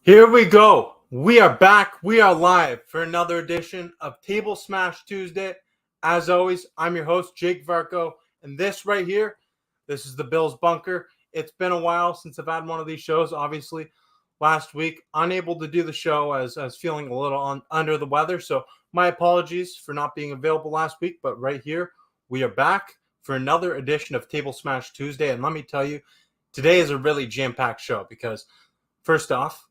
Here we go. We are back. We are live for another edition of Table Smash Tuesday. As always, I'm your host, Jake Varco, and this right here, this is the Bills Bunker. It's been a while since I've had one of these shows. Obviously, last week, unable to do the show as I was feeling a little under the weather, so my apologies for not being available last week, but right here, we are back for another edition of Table Smash Tuesday, and let me tell you, today is a really jam-packed show because, first off,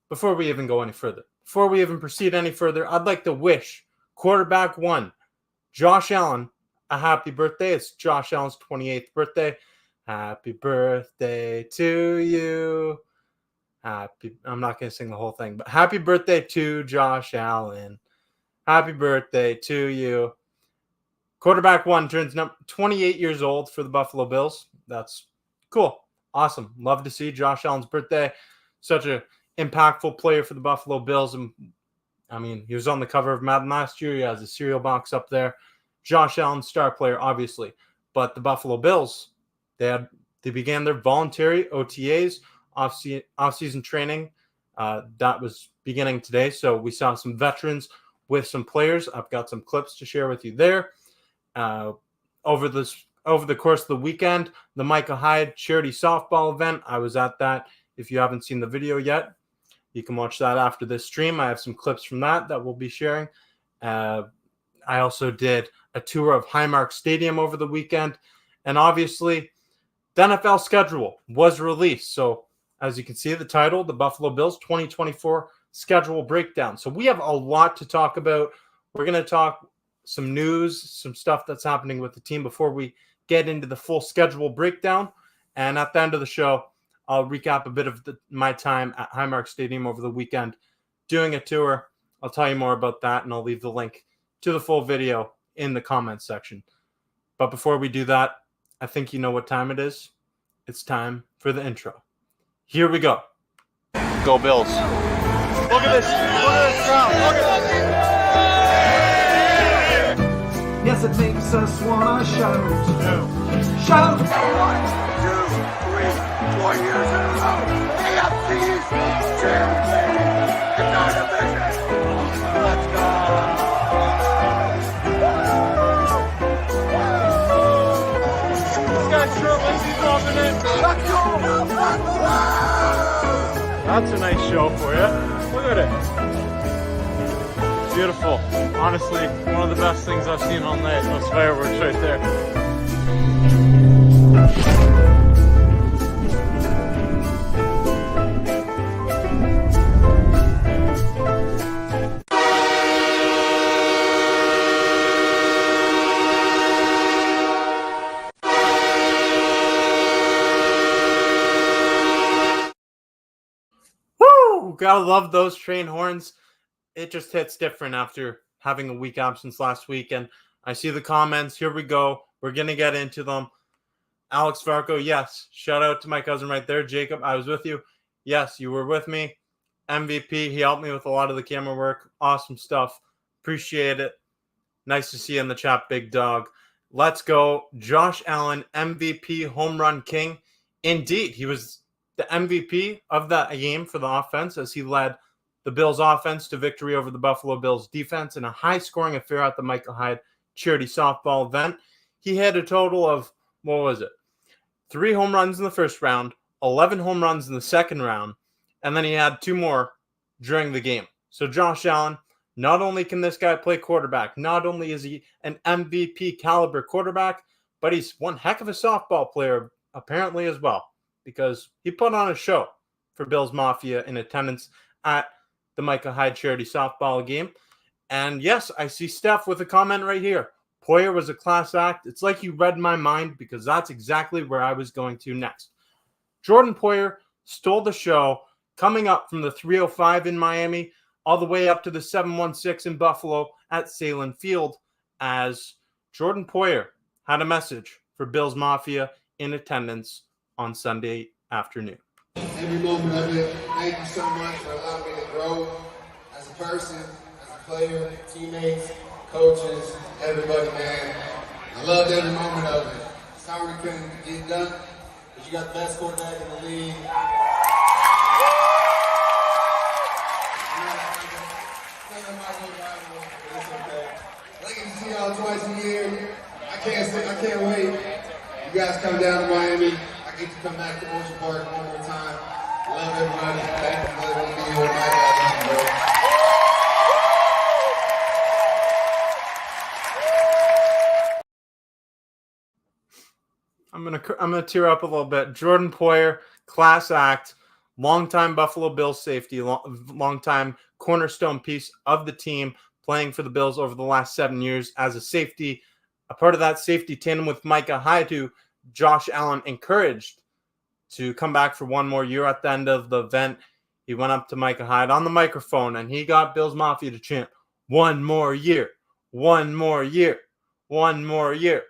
before we even go any further, before we even proceed any further, I'd like to wish quarterback one, Josh Allen, a happy birthday. It's Josh Allen's 28th birthday. Happy birthday to you. I'm not going to sing the whole thing, but happy birthday to Josh Allen. Happy birthday to you. Quarterback one turns 28 years old for the Buffalo Bills. That's cool. Awesome. Love to see Josh Allen's birthday. Such a impactful player for the Buffalo Bills. And I mean, he was on the cover of Madden last year. He has a cereal box up there. Josh Allen, star player, obviously. But the Buffalo Bills, they began their voluntary OTAs, off-season training. That was beginning today. So we saw some veterans with some players. I've got some clips to share with you there. Over the course of the weekend, the Micah Hyde Charity Softball event, I was at that. If you haven't seen the video yet, you can watch that after this stream. I have some clips from that we'll be sharing. I also did a tour of Highmark Stadium over the weekend. And obviously, the NFL schedule was released. So as you can see, the title, the Buffalo Bills 2024 schedule breakdown. So we have a lot to talk about. We're going to talk some news, some stuff that's happening with the team before we get into the full schedule breakdown. And at the end of the show, I'll recap a bit of my time at Highmark Stadium over the weekend doing a tour. I'll tell you more about that, and I'll leave the link to the full video in the comments section. But before we do that, I think you know what time it is. It's time for the intro. Here we go. Go Bills. Look at this. Look at this crowd. Look at this. Yes, it makes us want to shout. Shout. 1, 2, 3, 4 years in a row. AFC East Division. Let's go. This guy's shirtless. He's off in it. Let's go. That's a nice show for you. Look at it. Beautiful. Honestly, one of the best things I've seen all night. Those fireworks right there. Gotta love those train horns. It just hits different after having a week absence last week. And I see the comments. Here we go. We're going to get into them. Alex Varco, yes. Shout out to my cousin right there. Jacob, I was with you. Yes, you were with me. MVP, he helped me with a lot of the camera work. Awesome stuff. Appreciate it. Nice to see you in the chat, big dog. Let's go. Josh Allen, MVP, home run king. Indeed, he was the MVP of that game for the offense as he led the Bills offense to victory over the Buffalo Bills defense in a high-scoring affair at the Micah Hyde Charity Softball event. He had a total of, 3 home runs in the first round, 11 home runs in the second round, and then he had 2 more during the game. So Josh Allen, not only can this guy play quarterback, not only is he an MVP caliber quarterback, but he's one heck of a softball player apparently as well, because he put on a show for Bills Mafia in attendance at the Micah Hyde Charity Softball game. And yes, I see Steph with a comment right here. Poyer was a class act. It's like you read my mind because that's exactly where I was going to next. Jordan Poyer stole the show coming up from the 305 in Miami all the way up to the 716 in Buffalo at Salem Field as Jordan Poyer had a message for Bills Mafia in attendance on Sunday afternoon. Every moment of it, thank you so much for allowing me to grow as a person, as a player, teammates, coaches, everybody, man. I loved every moment of it. Sorry we couldn't get it done, but you got the best quarterback in the league. to come back to Ocean Park one more time. Love everybody. Thank you for letting me be here with Micah. I love you, bro. I'm gonna tear up a little bit. Jordan Poyer, class act, longtime Buffalo Bills safety, longtime cornerstone piece of the team, playing for the Bills over the last 7 years as a safety. A part of that safety tandem with Micah Hyde, who Josh Allen encouraged to come back for one more year. At the end of the event, he went up to Micah Hyde on the microphone and he got Bills Mafia to chant, "One more year, one more year, one more year."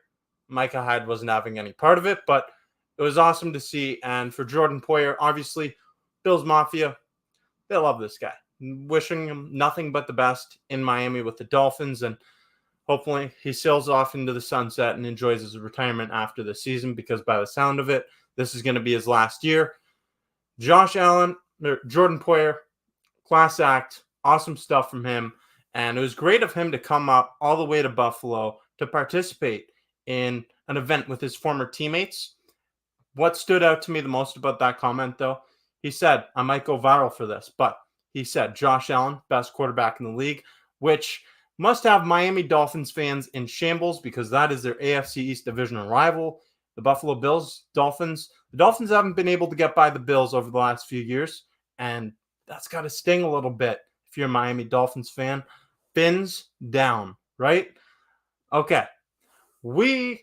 Micah Hyde wasn't having any part of it, but it was awesome to see. And for Jordan Poyer, obviously, Bills Mafia, they love this guy. Wishing him nothing but the best in Miami with the Dolphins. And hopefully he sails off into the sunset and enjoys his retirement after the season, because by the sound of it, this is going to be his last year. Jordan Poyer, class act, awesome stuff from him. And it was great of him to come up all the way to Buffalo to participate in an event with his former teammates. What stood out to me the most about that comment, though, he said, I might go viral for this, but he said Josh Allen, best quarterback in the league, which must have Miami Dolphins fans in shambles, because that is their AFC East Division rival, the Buffalo Bills. The Dolphins haven't been able to get by the Bills over the last few years, and that's got to sting a little bit if you're a Miami Dolphins fan. Fins down, right? Okay. We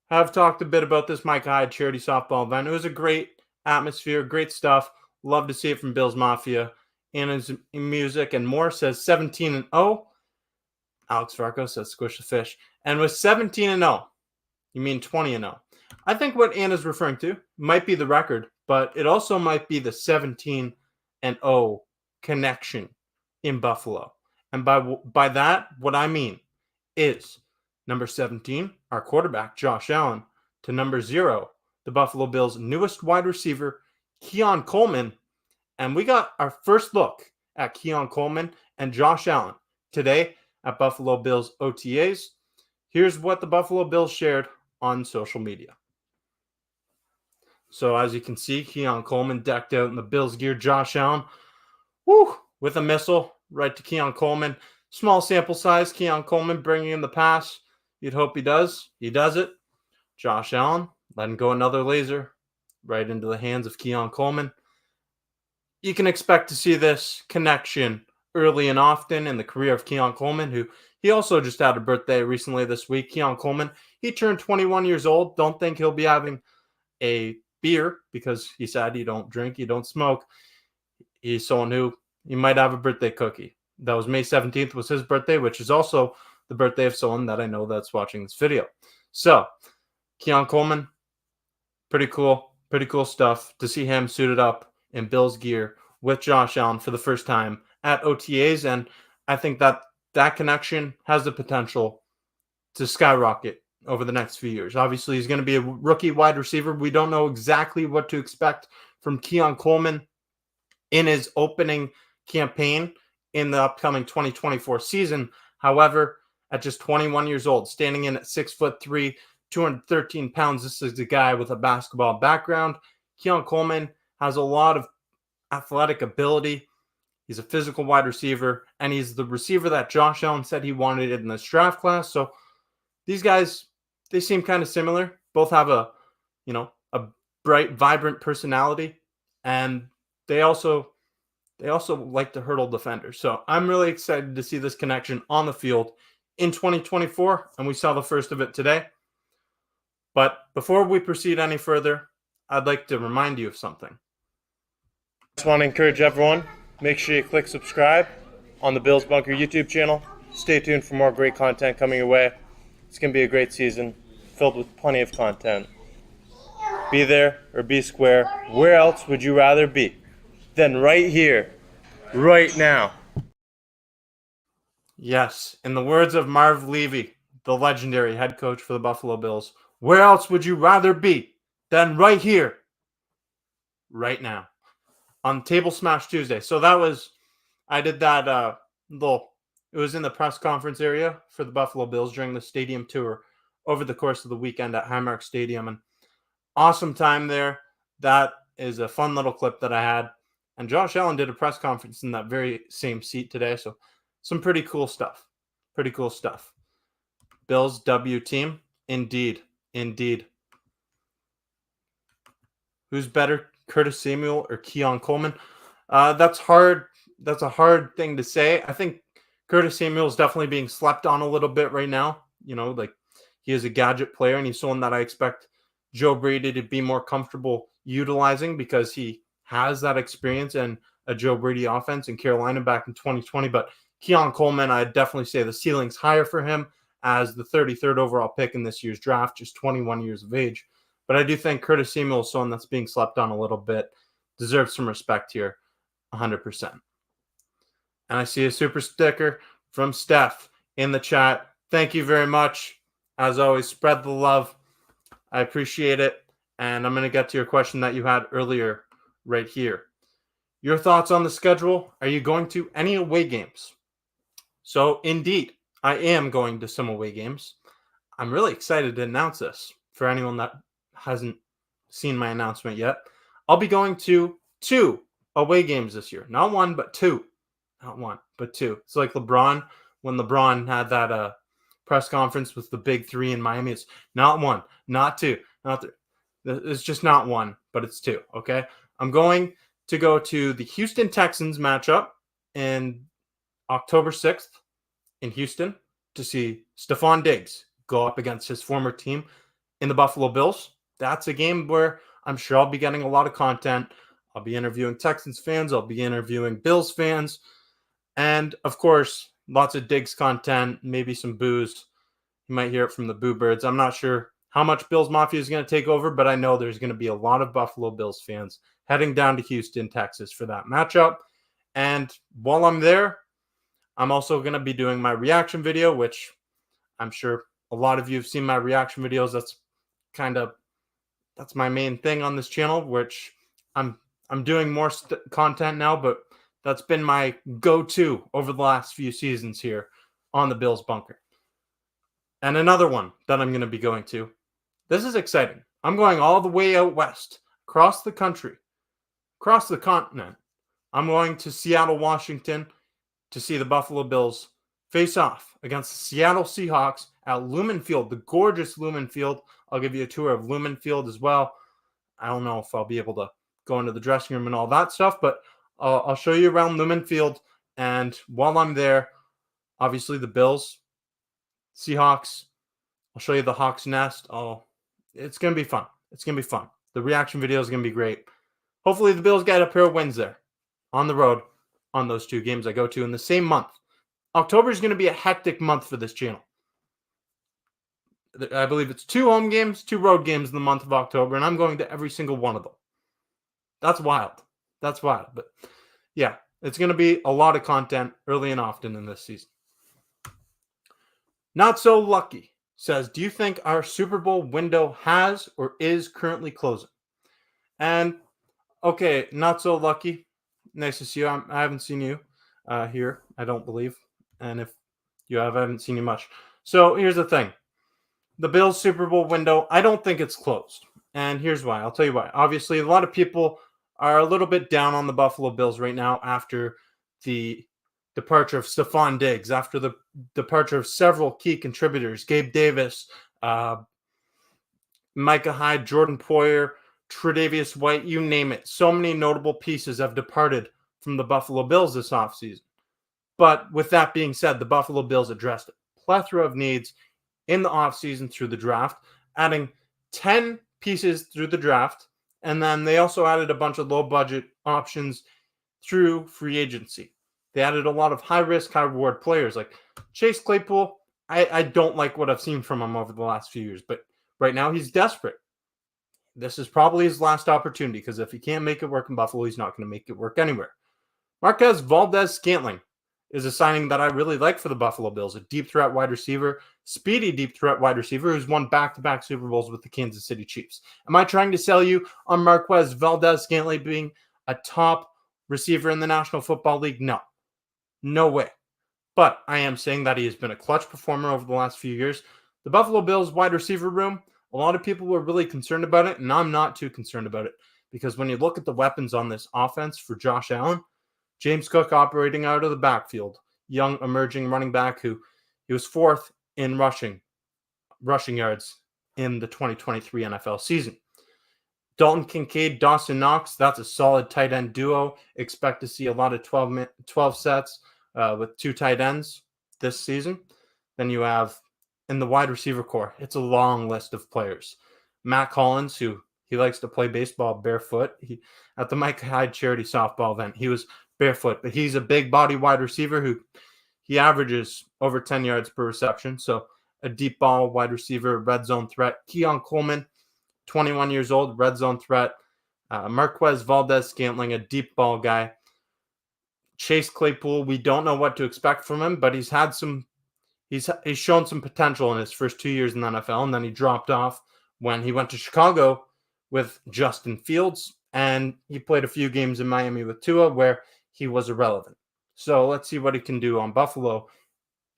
have talked a bit about this Micah Hyde Charity Softball event. It was a great atmosphere, great stuff. Love to see it from Bills Mafia. And his music and more says 17-0. Alex Varco says squish the fish. And with 17-0, you mean 20-0. I think what Anna's referring to might be the record, but it also might be the 17-0 connection in Buffalo. And by that, what I mean is number 17, our quarterback, Josh Allen, to number 0, the Buffalo Bills' newest wide receiver, Keon Coleman. And we got our first look at Keon Coleman and Josh Allen today at Buffalo Bills OTAs. Here's what the Buffalo Bills shared on social media. So as you can see, Keon Coleman decked out in the Bills gear. Josh Allen, with a missile right to Keon Coleman. Small sample size, Keon Coleman bringing in the pass. You'd hope he does. He does it. Josh Allen letting go another laser right into the hands of Keon Coleman. You can expect to see this connection early and often in the career of Keon Coleman, who he also just had a birthday recently this week. Keon Coleman, he turned 21 years old. Don't think he'll be having a beer, because he said you don't drink, you don't smoke. He's someone who he might have a birthday cookie. That was May 17th was his birthday, which is also the birthday of someone that I know that's watching this video. So Keon Coleman, pretty cool stuff to see him suited up in Bills gear with Josh Allen for the first time at OTAs. And I think that connection has the potential to skyrocket over the next few years. Obviously, he's going to be a rookie wide receiver. We don't know exactly what to expect from Keon Coleman in his opening campaign in the upcoming 2024 season. However, at just 21 years old, standing in at 6'3", 213 pounds, this is a guy with a basketball background. Keon Coleman has a lot of athletic ability. He's a physical wide receiver, and he's the receiver that Josh Allen said he wanted in this draft class. So these guys, they seem kind of similar. Both have a bright, vibrant personality, and they also like to hurdle defenders. So I'm really excited to see this connection on the field in 2024, and we saw the first of it today. But before we proceed any further, I'd like to remind you of something. I just want to encourage everyone, make sure you click subscribe on the Bills Bunker YouTube channel. Stay tuned for more great content coming your way. It's going to be a great season filled with plenty of content. Be there or be square. Where else would you rather be than right here, right now? Yes, in the words of Marv Levy, the legendary head coach for the Buffalo Bills, where else would you rather be than right here, right now, on Table Smash Tuesday. So I did that it was in the press conference area for the Buffalo Bills during the stadium tour over the course of the weekend at Highmark Stadium. And awesome time there. that is a fun little clip that I had. And Josh Allen did a press conference in that very same seat today. So some pretty cool stuff. Pretty cool stuff. Bills W team. Indeed. Indeed. Who's better, Curtis Samuel or Keon Coleman? That's hard. That's a hard thing to say. I think Curtis Samuel is definitely being slept on a little bit right now. You know, like he is a gadget player, and he's someone that I expect Joe Brady to be more comfortable utilizing because he has that experience in a Joe Brady offense in Carolina back in 2020. But Keon Coleman, I'd definitely say the ceiling's higher for him as the 33rd overall pick in this year's draft, just 21 years of age. But I do think Curtis Samuel is someone that's being slept on a little bit, deserves some respect here, 100%. And I see a super sticker from Steph in the chat. Thank you very much. As always, spread the love. I appreciate it. And I'm going to get to your question that you had earlier right here. Your thoughts on the schedule? Are you going to any away games? So, indeed, I am going to some away games. I'm really excited to announce this for anyone that hasn't seen my announcement yet. I'll be going to 2 away games this year. Not 1, but 2. Not 1, but 2. It's like LeBron, when LeBron had that press conference with the big 3 in Miami. It's not 1, not 2, not 3. It's just not 1, but it's 2, okay? I'm going to go to the Houston Texans matchup in October 6th in Houston to see Stephon Diggs go up against his former team in the Buffalo Bills. That's a game where I'm sure I'll be getting a lot of content. I'll be interviewing Texans fans. I'll be interviewing Bills fans. And, of course, lots of Diggs content, maybe some boos. You might hear it from the Boo Birds. I'm not sure how much Bills Mafia is going to take over, but I know there's going to be a lot of Buffalo Bills fans heading down to Houston, Texas for that matchup. And while I'm there, I'm also going to be doing my reaction video, which I'm sure a lot of you have seen my reaction videos. That's my main thing on this channel, which I'm doing more content now, but that's been my go-to over the last few seasons here on the Bills Bunker. And another one that I'm going to be going to. This is exciting. I'm going all the way out west, across the country, across the continent. I'm going to Seattle, Washington to see the Buffalo Bills face off against the Seattle Seahawks at Lumen Field, the gorgeous Lumen Field. I'll give you a tour of Lumen Field as well. I don't know if I'll be able to go into the dressing room and all that stuff, but I'll show you around Lumen Field. And while I'm there, obviously the Bills, Seahawks, I'll show you the Hawks Nest. It's going to be fun. It's going to be fun. The reaction video is going to be great. Hopefully the Bills get a pair of wins there on the road on those 2 games I go to in the same month. October is going to be a hectic month for this channel. I believe it's 2 home games, 2 road games in the month of October, and I'm going to every single one of them. That's wild. That's wild. But yeah, it's going to be a lot of content early and often in this season. Not So Lucky says, do you think our Super Bowl window has or is currently closing? And okay, Not So Lucky. Nice to see you. I haven't seen you here, I don't believe. And if you have, I haven't seen you much. So here's the thing. The Bills Super Bowl window, I don't think it's closed. And here's why. I'll tell you why. Obviously, a lot of people are a little bit down on the Buffalo Bills right now after the departure of Stephon Diggs, after the departure of several key contributors, Gabe Davis, Micah Hyde, Jordan Poyer, Tre'Davious White, you name it. So many notable pieces have departed from the Buffalo Bills this offseason. But with that being said, the Buffalo Bills addressed a plethora of needs in the offseason through the draft, adding 10 pieces through the draft, and then they also added a bunch of low-budget options through free agency. They added a lot of high-risk, high-reward players like Chase Claypool. I don't like what I've seen from him over the last few years, but right now he's desperate. This is probably his last opportunity because if he can't make it work in Buffalo, he's not going to make it work anywhere. Marquez Valdez-Scantling is a signing that I really like for the Buffalo Bills, a deep threat wide receiver, speedy deep threat wide receiver who's won back-to-back Super Bowls with the Kansas City Chiefs. Am I trying to sell you on Marquez Valdez-Scantling being a top receiver in the National Football League? No. No way. But I am saying that he has been a clutch performer over the last few years. The Buffalo Bills wide receiver room, a lot of people were really concerned about it, and I'm not too concerned about it. because when you look at the weapons on this offense for Josh Allen, James Cook operating out of the backfield, young emerging running back who he was 4th in rushing yards in the 2023 NFL season. Dalton Kincaid, Dawson Knox, that's a solid tight end duo. Expect to see a lot of 12 sets with 2 tight ends this season. Then you have in the wide receiver core, it's a long list of players. Matt Collins, who he likes to play baseball barefoot. At the Micah Hyde Charity Softball event, he was barefoot, but he's a big body wide receiver who he averages over 10 yards per reception. So a deep ball wide receiver, red zone threat. Keon Coleman, 21 years old, red zone threat. Marquez Valdez-Scantling, a deep ball guy. Chase Claypool, we don't know what to expect from him, but he's shown some potential in his first 2 years in the NFL, and then he dropped off when he went to Chicago with Justin Fields, and he played a few games in Miami with Tua where he was irrelevant. So let's see what he can do on Buffalo.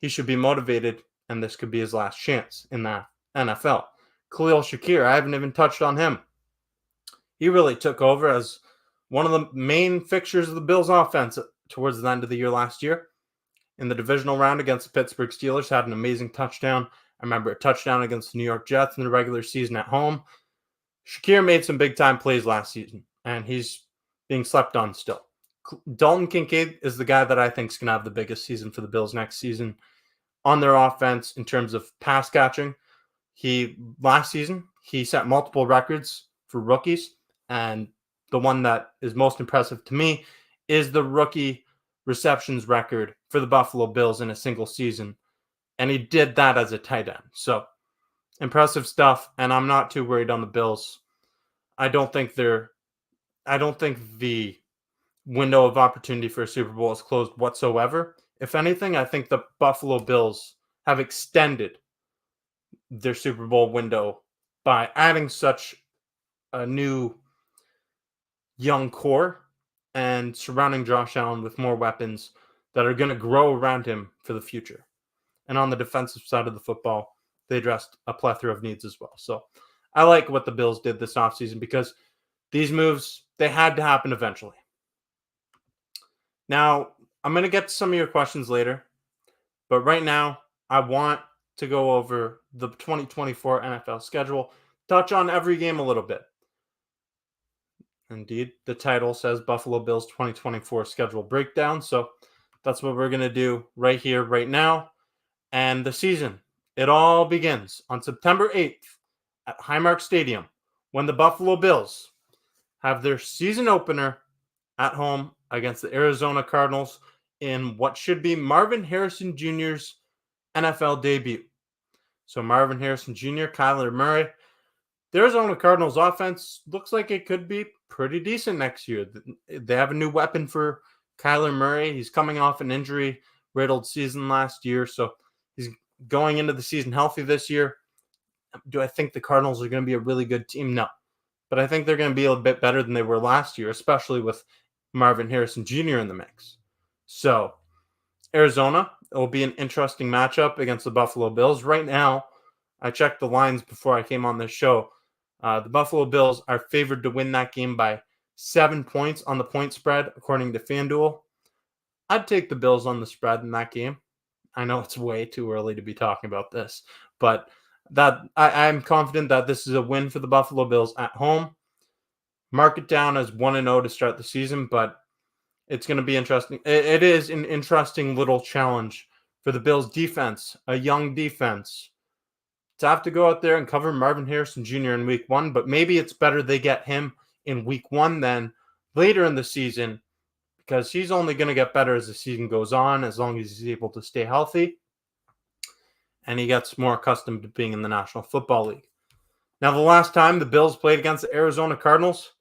He should be motivated, and this could be his last chance in the NFL. Khalil Shakir, I haven't even touched on him. He really took over as one of the main fixtures of the Bills' offense towards the end of the year last year. In the divisional round against the Pittsburgh Steelers, had an amazing touchdown. I remember a touchdown against the New York Jets in the regular season at home. Shakir made some big-time plays last season, and he's being slept on still. Dalton Kincaid is the guy that I think is going to have the biggest season for the Bills next season on their offense in terms of pass catching. Last season, he set multiple records for rookies, and the one that is most impressive to me is the rookie receptions record for the Buffalo Bills in a single season, and he did that as a tight end. So impressive stuff, and I'm not too worried on the Bills. I don't think the window of opportunity for a Super Bowl is closed whatsoever. If anything, I think the Buffalo Bills have extended their Super Bowl window by adding such a new young core and surrounding Josh Allen with more weapons that are going to grow around him for the future. And on the defensive side of the football, they addressed a plethora of needs as well. So I like what the Bills did this offseason because these moves, they had to happen eventually. Now, I'm going to get to some of your questions later, but right now, I want to go over the 2024 NFL schedule, touch on every game a little bit. Indeed, the title says Buffalo Bills 2024 schedule breakdown, so that's what we're going to do right here, right now. And the season, it all begins on September 8th at Highmark Stadium when the Buffalo Bills have their season opener at home against the Arizona Cardinals in what should be Marvin Harrison Jr.'s NFL debut. So Marvin Harrison Jr., Kyler Murray. The Arizona Cardinals offense looks like it could be pretty decent next year. They have a new weapon for Kyler Murray. He's coming off an injury-riddled season last year, so he's going into the season healthy this year. Do I think the Cardinals are going to be a really good team? No. But I think they're going to be a bit better than they were last year, especially with Marvin Harrison Jr. in the mix. So, Arizona, it will be an interesting matchup against the Buffalo Bills. Right now, I checked the lines before I came on this show. The Buffalo Bills are favored to win that game by 7 points on the point spread, according to FanDuel. I'd take the Bills on the spread in that game. I know it's way too early to be talking about this, but I'm confident that this is a win for the Buffalo Bills at home. Mark it down as 1-0 to start the season, but it's going to be interesting. It is an interesting little challenge for the Bills defense, a young defense, to have to go out there and cover Marvin Harrison Jr. in week 1, but maybe it's better they get him in week 1 than later in the season because he's only going to get better as the season goes on as long as he's able to stay healthy and he gets more accustomed to being in the National Football League. Now, the last time the Bills played against the Arizona Cardinals,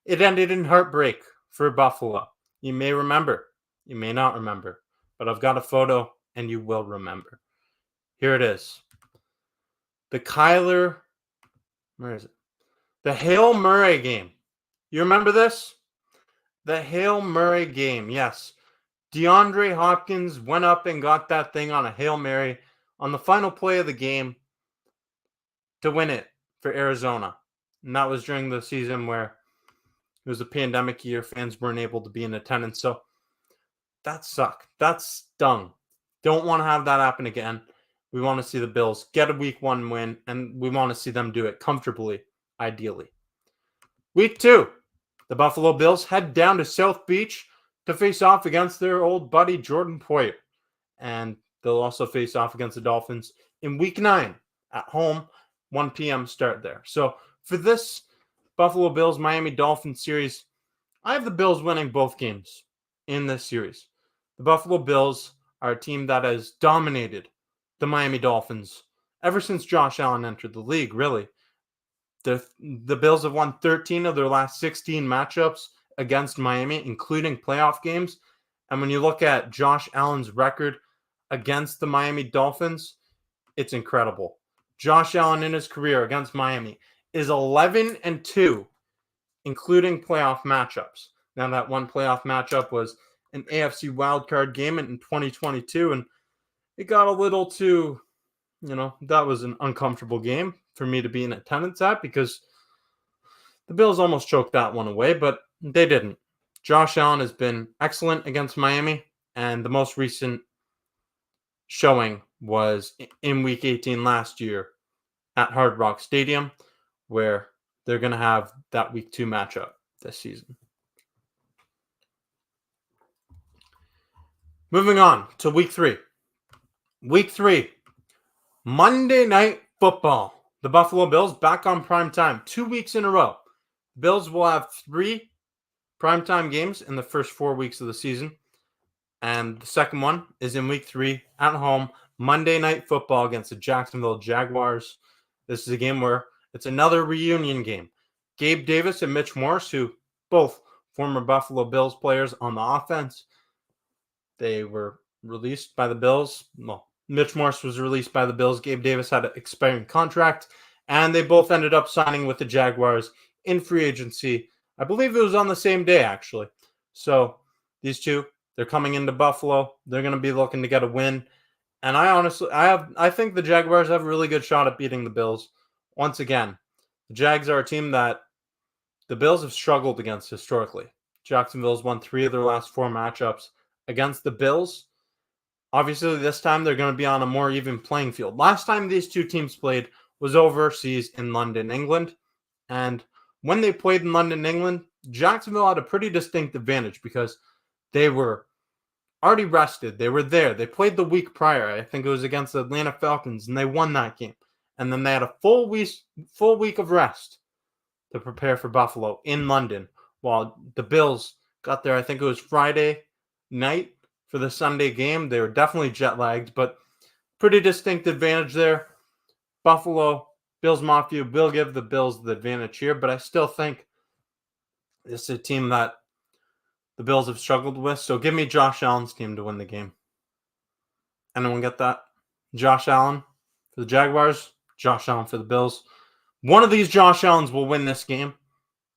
it ended in heartbreak for Buffalo. You may remember. You may not remember. But I've got a photo, and you will remember. Here it is. Where is it? The Hail Murray game. You remember this? The Hail Murray game, yes. DeAndre Hopkins went up and got that thing on a Hail Mary on the final play of the game to win it for Arizona. And that was during the season where It was a pandemic year. Fans weren't able to be in attendance. So that sucked. That stung. Don't want to have that happen again. We want to see the Bills get a week 1 win, and we want to see them do it comfortably, ideally. Week 2, the Buffalo Bills head down to South Beach to face off against their old buddy Jordan Poyer. And they'll also face off against the Dolphins in week 9 at home, 1 p.m. start there. So for this Buffalo Bills Miami Dolphins series, I have the Bills winning both games in this series. The Buffalo Bills are a team that has dominated the Miami Dolphins ever since Josh Allen entered the league, really. The Bills have won 13 of their last 16 matchups against Miami, including playoff games. And when you look at Josh Allen's record against the Miami Dolphins, it's incredible. Josh Allen in his career against Miami is 11-2, including playoff matchups. Now, that one playoff matchup was an AFC wildcard game in 2022, and it got a little too, that was an uncomfortable game for me to be in attendance at because the Bills almost choked that one away, but they didn't. Josh Allen has been excellent against Miami, and the most recent showing was in Week 18 last year at Highmark Stadium, where they're going to have that Week 2 matchup this season. Moving on to Week 3. Week 3, Monday Night Football. The Buffalo Bills back on prime time 2 weeks in a row. Bills will have 3 primetime games in the first 4 weeks of the season. And the second one is in Week 3 at home, Monday Night Football against the Jacksonville Jaguars. This is a game where it's another reunion game. Gabe Davis and Mitch Morse, who both former Buffalo Bills players on the offense, they were released by the Bills. Well, Mitch Morse was released by the Bills. Gabe Davis had an expiring contract, and they both ended up signing with the Jaguars in free agency. I believe it was on the same day, actually. So these two, they're coming into Buffalo. They're going to be looking to get a win. And I think the Jaguars have a really good shot at beating the Bills. Once again, the Jags are a team that the Bills have struggled against historically. Jacksonville's won 3 of their last 4 matchups against the Bills. Obviously, this time they're going to be on a more even playing field. Last time these two teams played was overseas in London, England. And when they played in London, England, Jacksonville had a pretty distinct advantage because they were already rested. They were there. They played the week prior. I think it was against the Atlanta Falcons, and they won that game. And then they had a full week of rest to prepare for Buffalo in London, while the Bills got there, I think it was Friday night for the Sunday game. They were definitely jet-lagged, but pretty distinct advantage there. Buffalo, Bills Mafia will give the Bills the advantage here, but I still think this is a team that the Bills have struggled with. So give me Josh Allen's team to win the game. Anyone get that? Josh Allen for the Jaguars, Josh Allen for the Bills. One of these Josh Allens will win this game,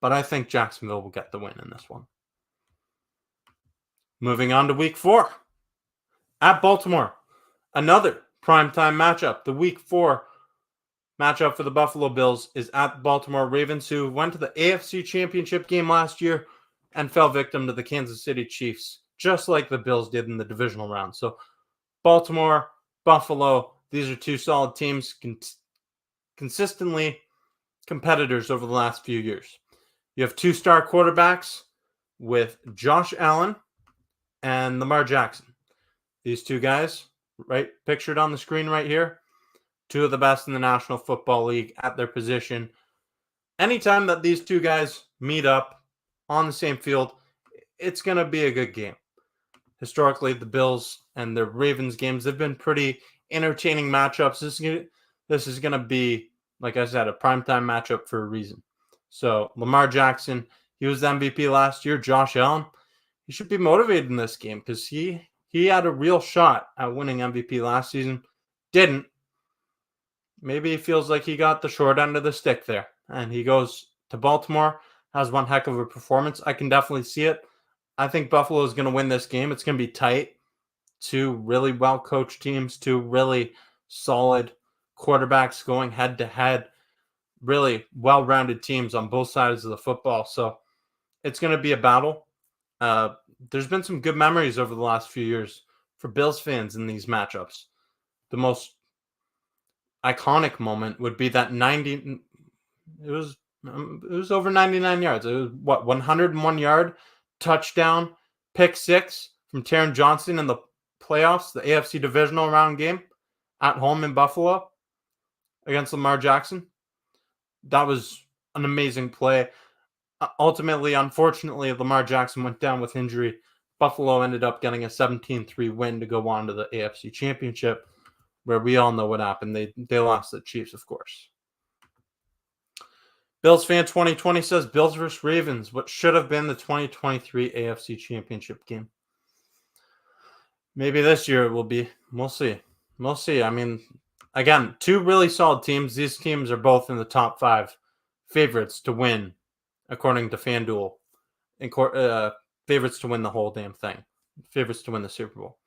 but I think Jacksonville will get the win in this one. Moving on to Week 4. At Baltimore, another primetime matchup. The Week 4 matchup for the Buffalo Bills is at the Baltimore Ravens, who went to the AFC Championship game last year and fell victim to the Kansas City Chiefs, just like the Bills did in the divisional round. So Baltimore, Buffalo, these are two solid teams, consistently competitors over the last few years. You have 2 star quarterbacks with Josh Allen and Lamar Jackson. These two guys, right, pictured on the screen right here, 2 of the best in the National Football League at their position. Anytime that these 2 guys meet up on the same field, it's going to be a good game. Historically, the Bills and the Ravens games have been pretty entertaining matchups. This is going to be, like I said, a primetime matchup for a reason. So Lamar Jackson, he was the MVP last year. Josh Allen, he should be motivated in this game because he had a real shot at winning MVP last season. Didn't. Maybe he feels like he got the short end of the stick there. And he goes to Baltimore, has one heck of a performance. I can definitely see it. I think Buffalo is going to win this game. It's going to be tight. 2 really well-coached teams, 2 really solid quarterbacks going head-to-head. Really well-rounded teams on both sides of the football. So it's going to be a battle. There's been some good memories over the last few years for Bills fans in these matchups. The most iconic moment would be that 90. It was over 99 yards. It was 101 yard touchdown pick six from Taron Johnson in the playoffs, the AFC divisional round game at home in Buffalo against Lamar Jackson. That was an amazing play. Ultimately, unfortunately, Lamar Jackson went down with injury. Buffalo ended up getting a 17-3 win to go on to the AFC Championship, where we all know what happened. They lost the Chiefs, of course. Bills fan 2020 says Bills versus Ravens, what should have been the 2023 AFC Championship game. Maybe this year it will be. We'll see. We'll see. I mean, again, two really solid teams. These teams are both in the top 5 favorites to win, according to FanDuel. Favorites to win the whole damn thing. Favorites to win the Super Bowl.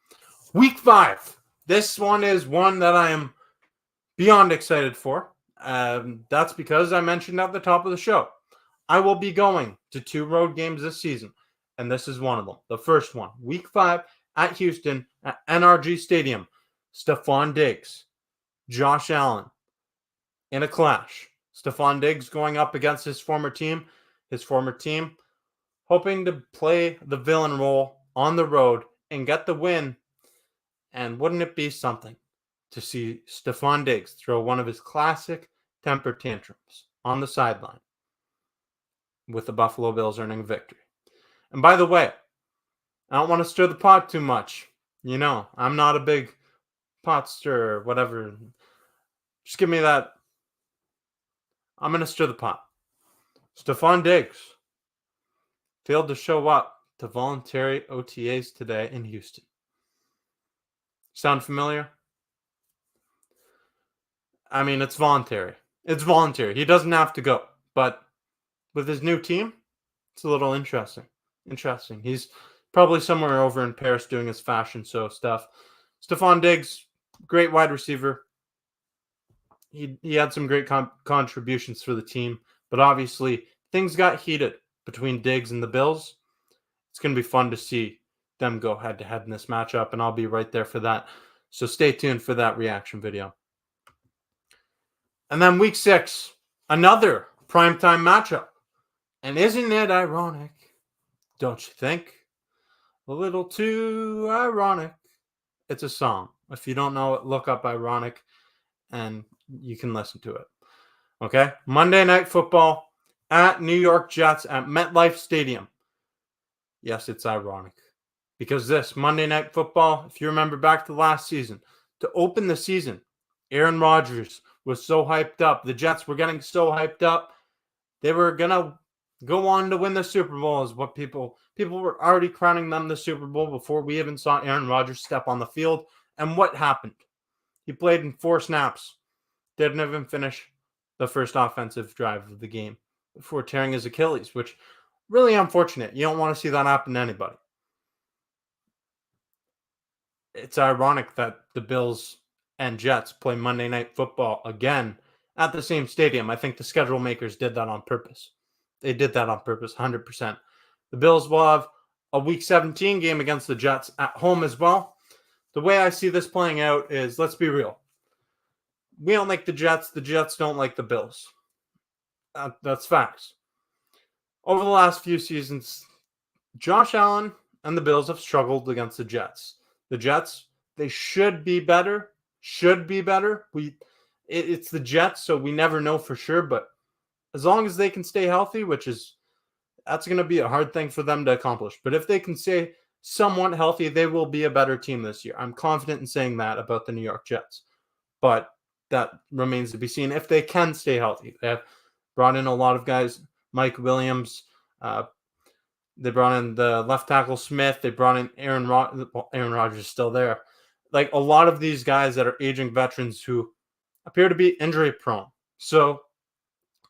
Week 5. This one is one that I am beyond excited for. That's because I mentioned at the top of the show, I will be going to 2 road games this season, and this is one of them. The first one, Week 5 at Houston at NRG Stadium. Stephon Diggs, Josh Allen in a clash. Stephon Diggs going up against his former team, hoping to play the villain role on the road and get the win. And wouldn't it be something to see Stephon Diggs throw one of his classic temper tantrums on the sideline with the Buffalo Bills earning a victory. And by the way, I don't want to stir the pot too much. You know, I'm not a big pot stirrer, whatever. Just give me that. I'm going to stir the pot. Stephon Diggs failed to show up to voluntary OTAs today in Houston. Sound familiar? I mean, it's voluntary. It's voluntary. He doesn't have to go. But with his new team, it's a little interesting. He's probably somewhere over in Paris doing his fashion show stuff. Stephon Diggs, great wide receiver. He had some great contributions for the team. But obviously, things got heated between Diggs and the Bills. It's going to be fun to see them go head-to-head in this matchup, and I'll be right there for that. So stay tuned for that reaction video. And then Week 6, another primetime matchup. And isn't it ironic? Don't you think? A little too ironic. It's a song. If you don't know it, look up Ironic, and you can listen to it. Okay? Monday Night Football at New York Jets at MetLife Stadium. Yes, it's ironic. Because this Monday Night Football, if you remember back to last season, to open the season, Aaron Rodgers was so hyped up. The Jets were getting so hyped up. They were going to go on to win the Super Bowl is what people were already crowning them the Super Bowl before we even saw Aaron Rodgers step on the field. And what happened? He played in 4 snaps. Didn't even finish the first offensive drive of the game before tearing his Achilles, which really unfortunate. You don't want to see that happen to anybody. It's ironic that the Bills and Jets play Monday Night Football again at the same stadium. I think the schedule makers did that on purpose. They did that on purpose, 100%. The Bills will have a Week 17 game against the Jets at home as well. The way I see this playing out is, let's be real. We don't like the Jets. The Jets don't like the Bills. That's facts. Over the last few seasons, Josh Allen and the Bills have struggled against the Jets. The Jets, they should be better. It's the Jets, so we never know for sure. But as long as they can stay healthy, that's going to be a hard thing for them to accomplish. But if they can stay somewhat healthy, they will be a better team this year. I'm confident in saying that about the New York Jets. But that remains to be seen if they can stay healthy. They have brought in a lot of guys. Mike Williams. They brought in the left tackle Smith. They brought in Aaron Rodgers is still there. Like a lot of these guys that are aging veterans who appear to be injury prone. So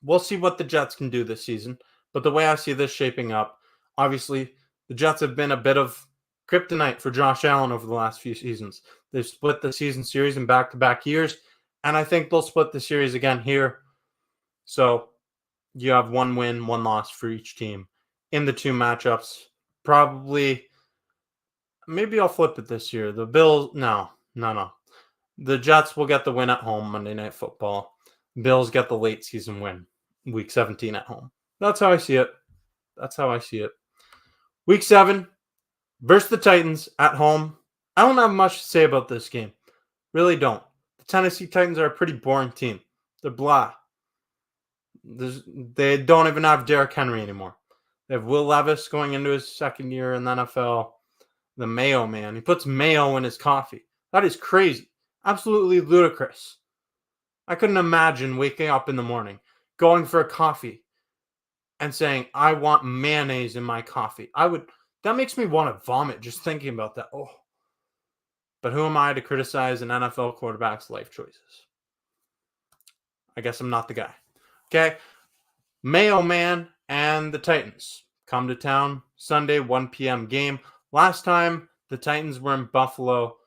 we'll see what the Jets can do this season. But the way I see this shaping up, obviously the Jets have been a bit of kryptonite for Josh Allen over the last few seasons. They've split the season series in back-to-back years, and I think they'll split the series again here. So you have 1 win, 1 loss for each team. in the two matchups. Probably, maybe I'll flip it this year. The Bills, no. The Jets will get the win at home Monday Night Football. Bills get the late season win, Week 17 at home. That's how I see it. Week 7 versus the Titans at home. I don't have much to say about this game. Really don't. The Tennessee Titans are a pretty boring team. They're blah. They don't even have Derrick Henry anymore. They have Will Levis going into his second year in the NFL. The Mayo man. He puts mayo in his coffee. That is crazy. Absolutely ludicrous. I couldn't imagine waking up in the morning, going for a coffee, and saying, I want mayonnaise in my coffee. That makes me want to vomit just thinking about that. Oh. But who am I to criticize an NFL quarterback's life choices? I guess I'm not the guy. Okay. Mayo Man and the Titans come to town Sunday, 1 p.m. game. Last time the Titans were in Buffalo,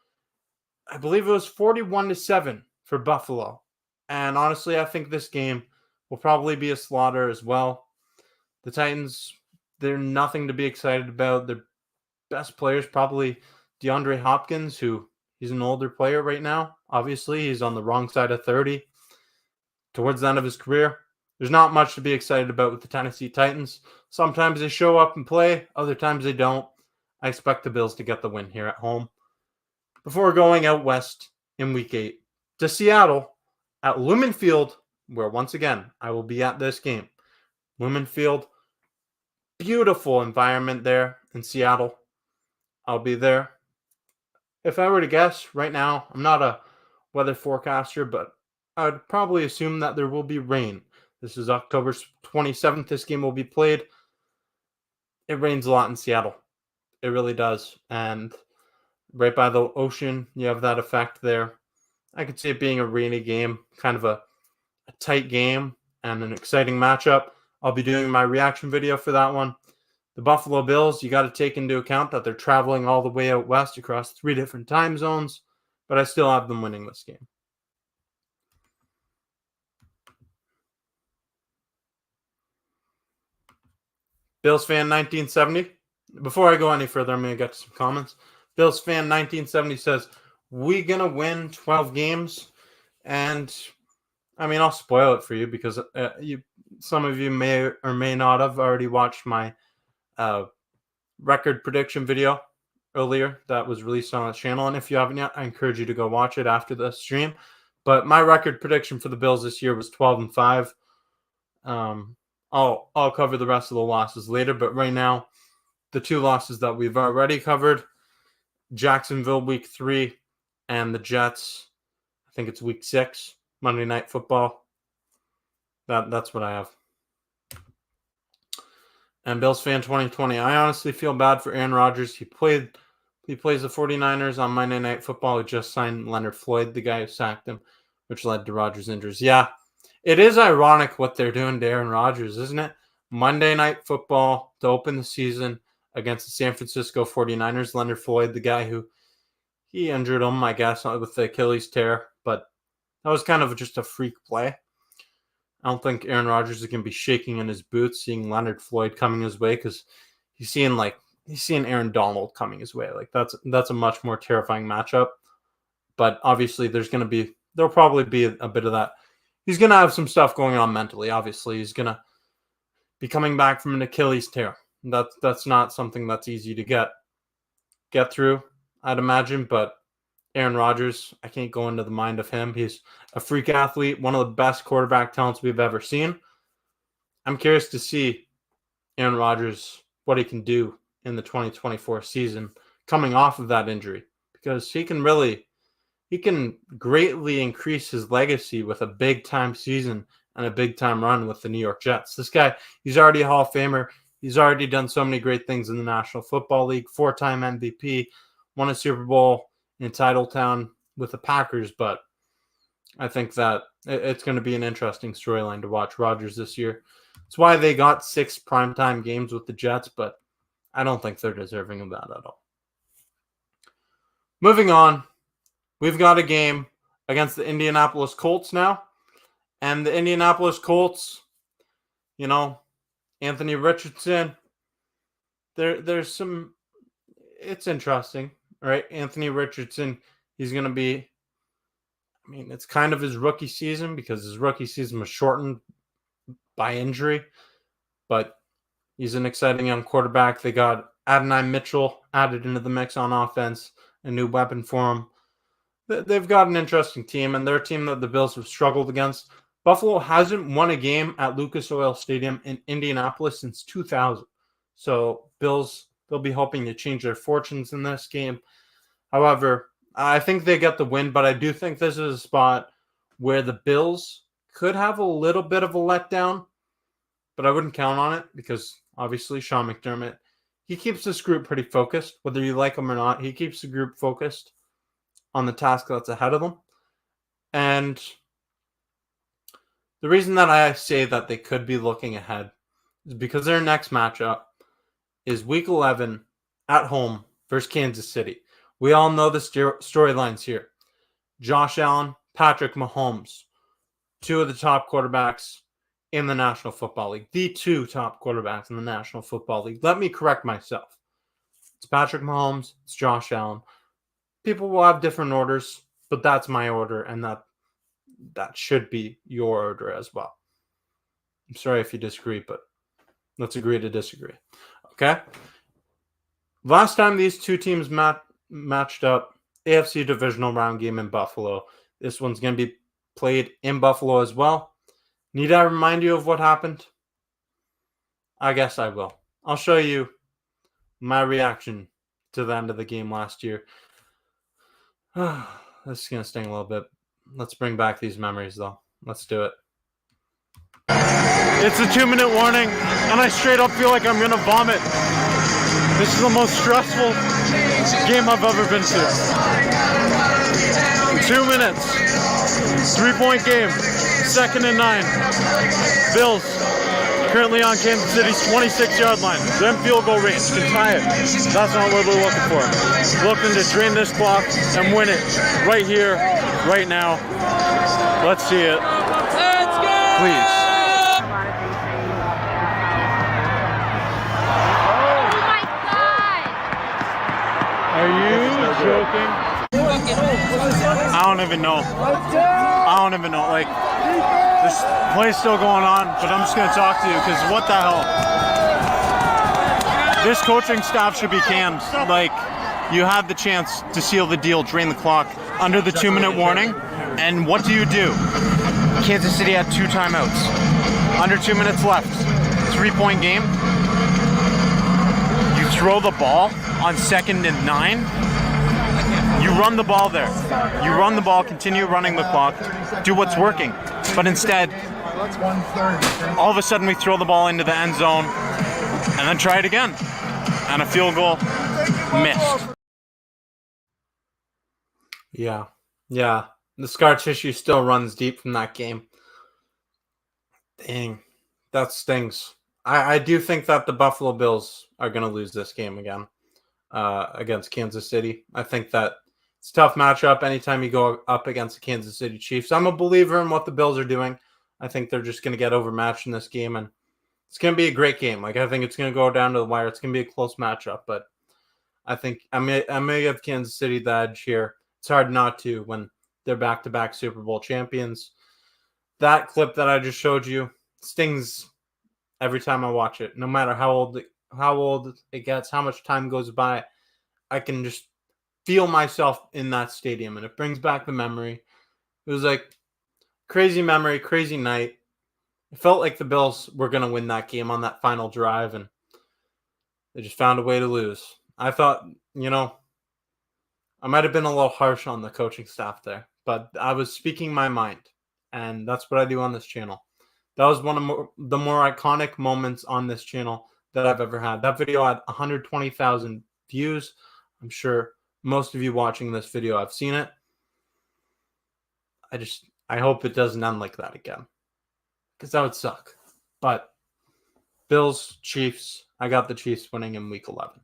I believe it was 41-7 for Buffalo. And honestly, I think this game will probably be a slaughter as well. The Titans, they're nothing to be excited about. Their best players probably DeAndre Hopkins, who he's an older player right now. Obviously, he's on the wrong side of 30 towards the end of his career. There's not much to be excited about with the Tennessee Titans. Sometimes they show up and play. Other times they don't. I expect the Bills to get the win here at home. Before going out west in Week 8 to Seattle at Lumen Field, where once again I will be at this game. Lumen Field, beautiful environment there in Seattle. I'll be there. If I were to guess right now, I'm not a weather forecaster, but I would probably assume that there will be rain. This is October 27th. This game will be played. It rains a lot in Seattle. It really does. And right by the ocean, you have that effect there. I could see it being a rainy game, kind of a tight game and an exciting matchup. I'll be doing my reaction video for that one. The Buffalo Bills, you got to take into account that they're traveling all the way out west across 3 different time zones, but I still have them winning this game. Bills fan 1970. Before I go any further, I'm going to get to some comments. Bills fan 1970 says, we going to win 12 games? And, I mean, I'll spoil it for you because some of you may or may not have already watched my record prediction video earlier that was released on the channel. And if you haven't yet, I encourage you to go watch it after the stream. But my record prediction for the Bills this year was 12-5. I'll cover the rest of the losses later, but right now, the 2 losses that we've already covered, Jacksonville Week 3 and the Jets, I think it's Week 6, Monday Night Football. That's what I have. And Bills fan 2020, I honestly feel bad for Aaron Rodgers. He plays the 49ers on Monday Night Football. He just signed Leonard Floyd, the guy who sacked him, which led to Rodgers' injuries. Yeah. It is ironic what they're doing to Aaron Rodgers, isn't it? Monday Night Football to open the season against the San Francisco 49ers. Leonard Floyd, the guy who he injured him, I guess, with the Achilles tear. But that was kind of just a freak play. I don't think Aaron Rodgers is going to be shaking in his boots seeing Leonard Floyd coming his way because he's seeing Aaron Donald coming his way. Like that's a much more terrifying matchup. But obviously there'll probably be a bit of that. He's going to have some stuff going on mentally, obviously. He's going to be coming back from an Achilles tear. That's not something that's easy to get through, I'd imagine. But Aaron Rodgers, I can't go into the mind of him. He's a freak athlete, one of the best quarterback talents we've ever seen. I'm curious to see Aaron Rodgers, what he can do in the 2024 season coming off of that injury. Because he can greatly increase his legacy with a big-time season and a big-time run with the New York Jets. This guy, he's already a Hall of Famer. He's already done so many great things in the National Football League, 4-time MVP, won a Super Bowl in Titletown with the Packers. But I think that it's going to be an interesting storyline to watch Rodgers this year. It's why they got 6 primetime games with the Jets, but I don't think they're deserving of that at all. Moving on. We've got a game against the Indianapolis Colts now. And the Indianapolis Colts, Anthony Richardson, there's some. It's interesting, right? Anthony Richardson, he's going to be. I mean, it's kind of his rookie season because his rookie season was shortened by injury, but he's an exciting young quarterback. They got Adonai Mitchell added into the mix on offense, a new weapon for him. They've got an interesting team, and they're a team that the Bills have struggled against. Buffalo hasn't won a game at Lucas Oil Stadium in Indianapolis since 2000. So Bills, they'll be hoping to change their fortunes in this game. However, I think they get the win, but I do think this is a spot where the Bills could have a little bit of a letdown, but I wouldn't count on it because obviously Sean McDermott, he keeps this group pretty focused. Whether you like him or not, he keeps the group focused on the task that's ahead of them. And the reason that I say that they could be looking ahead is because their next matchup is Week 11 at home versus Kansas City. We all know the storylines here. Josh Allen, Patrick Mahomes, two of the top quarterbacks in the National Football League. The two top quarterbacks in the National Football League. Let me correct myself. It's Patrick Mahomes, it's Josh Allen. People will have different orders, but that's my order, and that should be your order as well. I'm sorry if you disagree, but let's agree to disagree. Okay? Last time these two teams matched up, AFC Divisional round game in Buffalo. This one's going to be played in Buffalo as well. Need I remind you of what happened? I guess I will. I'll show you my reaction to the end of the game last year. This is going to sting a little bit. Let's bring back these memories, though. Let's do it. It's a 2-minute warning, and I straight up feel like I'm going to vomit. This is the most stressful game I've ever been to. 2 minutes. 3-point game. 2nd and 9. Bills currently on Kansas City's 26-yard line. Then field goal range. Can tie it. That's not what we're looking for. Looking to drain this clock and win it right here, right now. Let's see it. Let's go! Please. Are you joking? I don't even know. Like, this play's still going on, but I'm just going to talk to you because what the hell? This coaching staff should be canned. Like, you had the chance to seal the deal, drain the clock under the 2-minute warning, and what do? Kansas City had 2 timeouts. Under 2 minutes left. 3-point game. You throw the ball on 2nd and 9. You run the ball there. You run the ball, continue running the clock, do what's working. But instead, all of a sudden we throw the ball into the end zone and then try it again. And a field goal missed. Yeah. The scar tissue still runs deep from that game. Dang, that stings. I do think that the Buffalo Bills are going to lose this game again against Kansas City. I think that it's a tough matchup anytime you go up against the Kansas City Chiefs. I'm a believer in what the Bills are doing. I think they're just going to get overmatched in this game, and it's going to be a great game. Like, I think it's going to go down to the wire. It's going to be a close matchup, but I think I may give Kansas City the edge here. It's hard not to when they're back-to-back Super Bowl champions. That clip that I just showed you stings every time I watch it. No matter how old it gets, how much time goes by, I can just feel myself in that stadium, and it brings back the memory. It was like crazy memory, crazy night. It felt like the Bills were going to win that game on that final drive, and they just found a way to lose. I thought, I might have been a little harsh on the coaching staff there, but I was speaking my mind, and that's what I do on this channel. That was one of the more iconic moments on this channel that I've ever had. That video had 120,000 views. I'm sure most of you watching this video have seen it. I hope it doesn't end like that again, because that would suck. But Bills, Chiefs, I got the Chiefs winning in Week 11.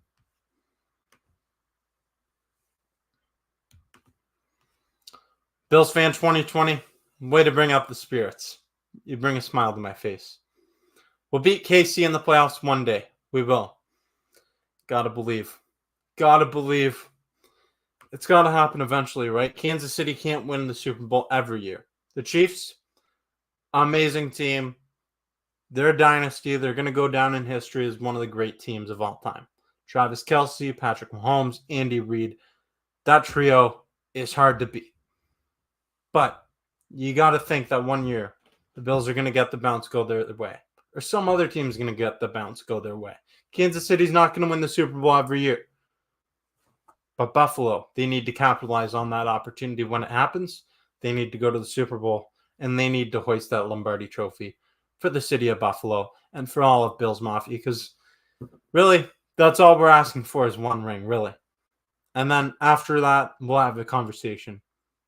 Bills fan 2020, way to bring up the spirits. You bring a smile to my face. We'll beat KC in the playoffs one day. We will. Gotta believe. Gotta believe. It's gotta happen eventually, right? Kansas City can't win the Super Bowl every year. The Chiefs, amazing team. They're a dynasty. They're going to go down in history as one of the great teams of all time. Travis Kelce, Patrick Mahomes, Andy Reid. That trio is hard to beat. But you got to think that one year the Bills are going to get the bounce go their way. Or some other team's going to get the bounce go their way. Kansas City's not going to win the Super Bowl every year. But Buffalo, they need to capitalize on that opportunity when it happens. They need to go to the Super Bowl, and they need to hoist that Lombardi trophy for the city of Buffalo and for all of Bills Mafia, because really, that's all we're asking for is one ring, really. And then after that, we'll have a conversation.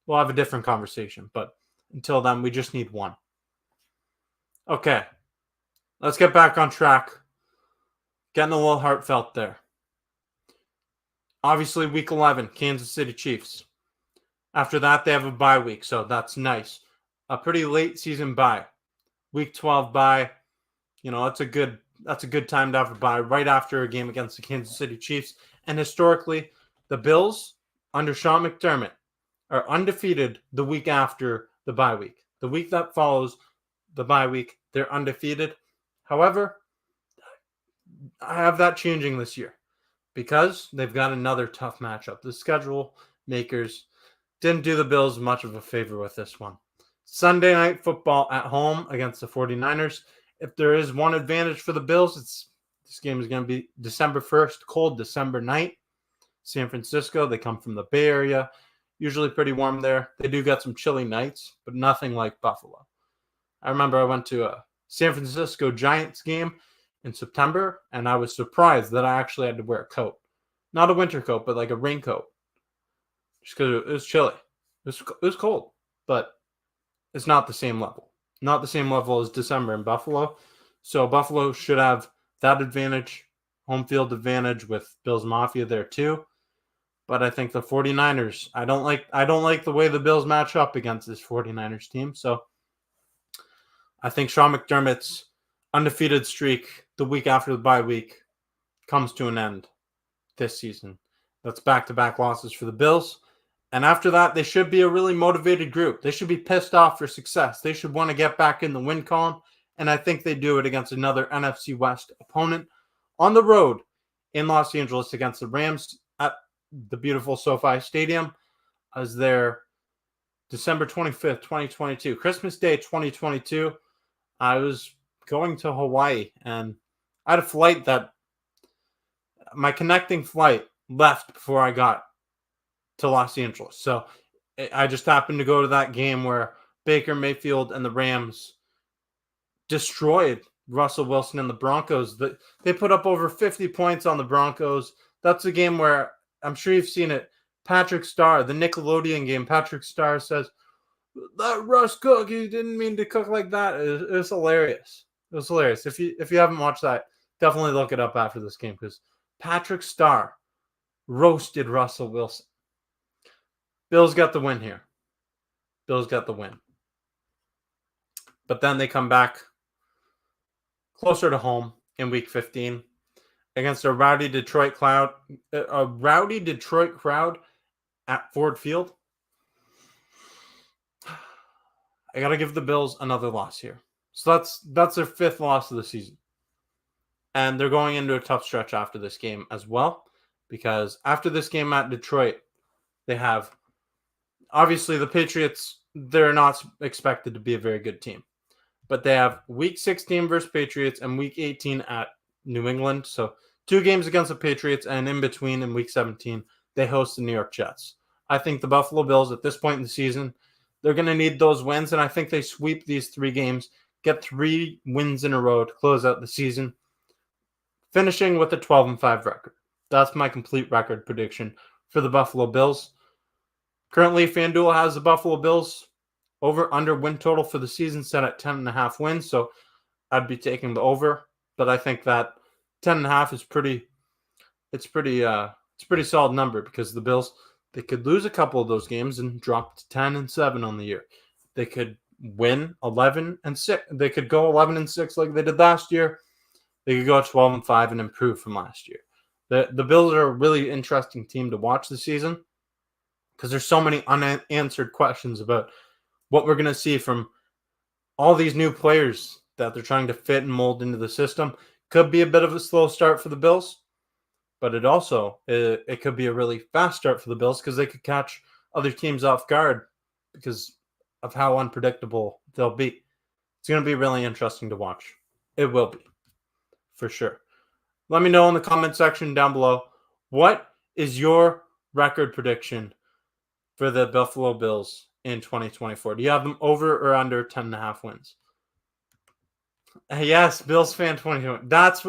We'll have a different conversation, but until then, we just need one. Okay, let's get back on track. Getting a little heartfelt there. Obviously, week 11, Kansas City Chiefs. After that, they have a bye week, so that's nice. A pretty late season bye. Week 12 bye. That's a good time to have a bye right after a game against the Kansas City Chiefs. And historically, the Bills under Sean McDermott are undefeated the week after the bye week. The week that follows the bye week, they're undefeated. However, I have that changing this year because they've got another tough matchup. The schedule makers didn't do the Bills much of a favor with this one. Sunday night football at home against the 49ers. If there is one advantage for the Bills, this game is going to be December 1st, cold December night. San Francisco, they come from the Bay Area. Usually pretty warm there. They do get some chilly nights, but nothing like Buffalo. I remember I went to a San Francisco Giants game in September, and I was surprised that I actually had to wear a coat. Not a winter coat, but like a raincoat. Just because it was chilly. It was cold, but it's not the same level. Not the same level as December in Buffalo. So Buffalo should have that advantage, home field advantage with Bills Mafia there too. But I think the 49ers, I don't like the way the Bills match up against this 49ers team. So I think Sean McDermott's undefeated streak the week after the bye week comes to an end this season. That's back-to-back losses for the Bills. And after that, they should be a really motivated group. They should be pissed off for success. They should want to get back in the win column. And I think they do it against another NFC West opponent on the road in Los Angeles against the Rams at the beautiful SoFi Stadium as their December 25th, 2022. Christmas Day 2022, I was going to Hawaii and I had a flight that my connecting flight left before I got to Los Angeles. So I just happened to go to that game where Baker Mayfield and the Rams destroyed Russell Wilson and the Broncos. They put up over 50 points on the Broncos. That's a game where I'm sure you've seen it. Patrick Starr, the Nickelodeon game, Patrick Starr says, "That Russ cook, he didn't mean to cook like that." It was hilarious. It was hilarious. If you haven't watched that, definitely look it up after this game because Patrick Starr roasted Russell Wilson. Bills got the win here. Bills got the win. But then they come back closer to home in week 15 against a rowdy Detroit crowd at Ford Field. I got to give the Bills another loss here. So that's their fifth loss of the season. And they're going into a tough stretch after this game as well, because after this game at Detroit, they have, obviously the Patriots, they're not expected to be a very good team. But they have week 16 versus Patriots and week 18 at New England. So 2 games against the Patriots, and in between in week 17, they host the New York Jets. I think the Buffalo Bills at this point in the season, they're going to need those wins, and I think they sweep these 3 games, get 3 wins in a row to close out the season, finishing with a 12-5 record. That's my complete record prediction for the Buffalo Bills. Currently, FanDuel has the Buffalo Bills over-under win total for the season set at 10.5 wins, so I'd be taking the over, but I think that 10.5 is pretty solid number because the Bills, they could lose a couple of those games and drop to 10-7 on the year. They could win 11-6. They could go 11-6 like they did last year. They could go 12-5 and improve from last year. The Bills are a really interesting team to watch this season because there's so many unanswered questions about what we're going to see from all these new players that they're trying to fit and mold into the system. Could be a bit of a slow start for the Bills, but it could be a really fast start for the Bills because they could catch other teams off guard because of how unpredictable they'll be. It's going to be really interesting to watch. It will be, for sure. Let me know in the comment section down below, what is your record prediction for the Buffalo Bills in 2024? Do you have them over or under 10.5 wins? Yes, Bills fan 2020. That's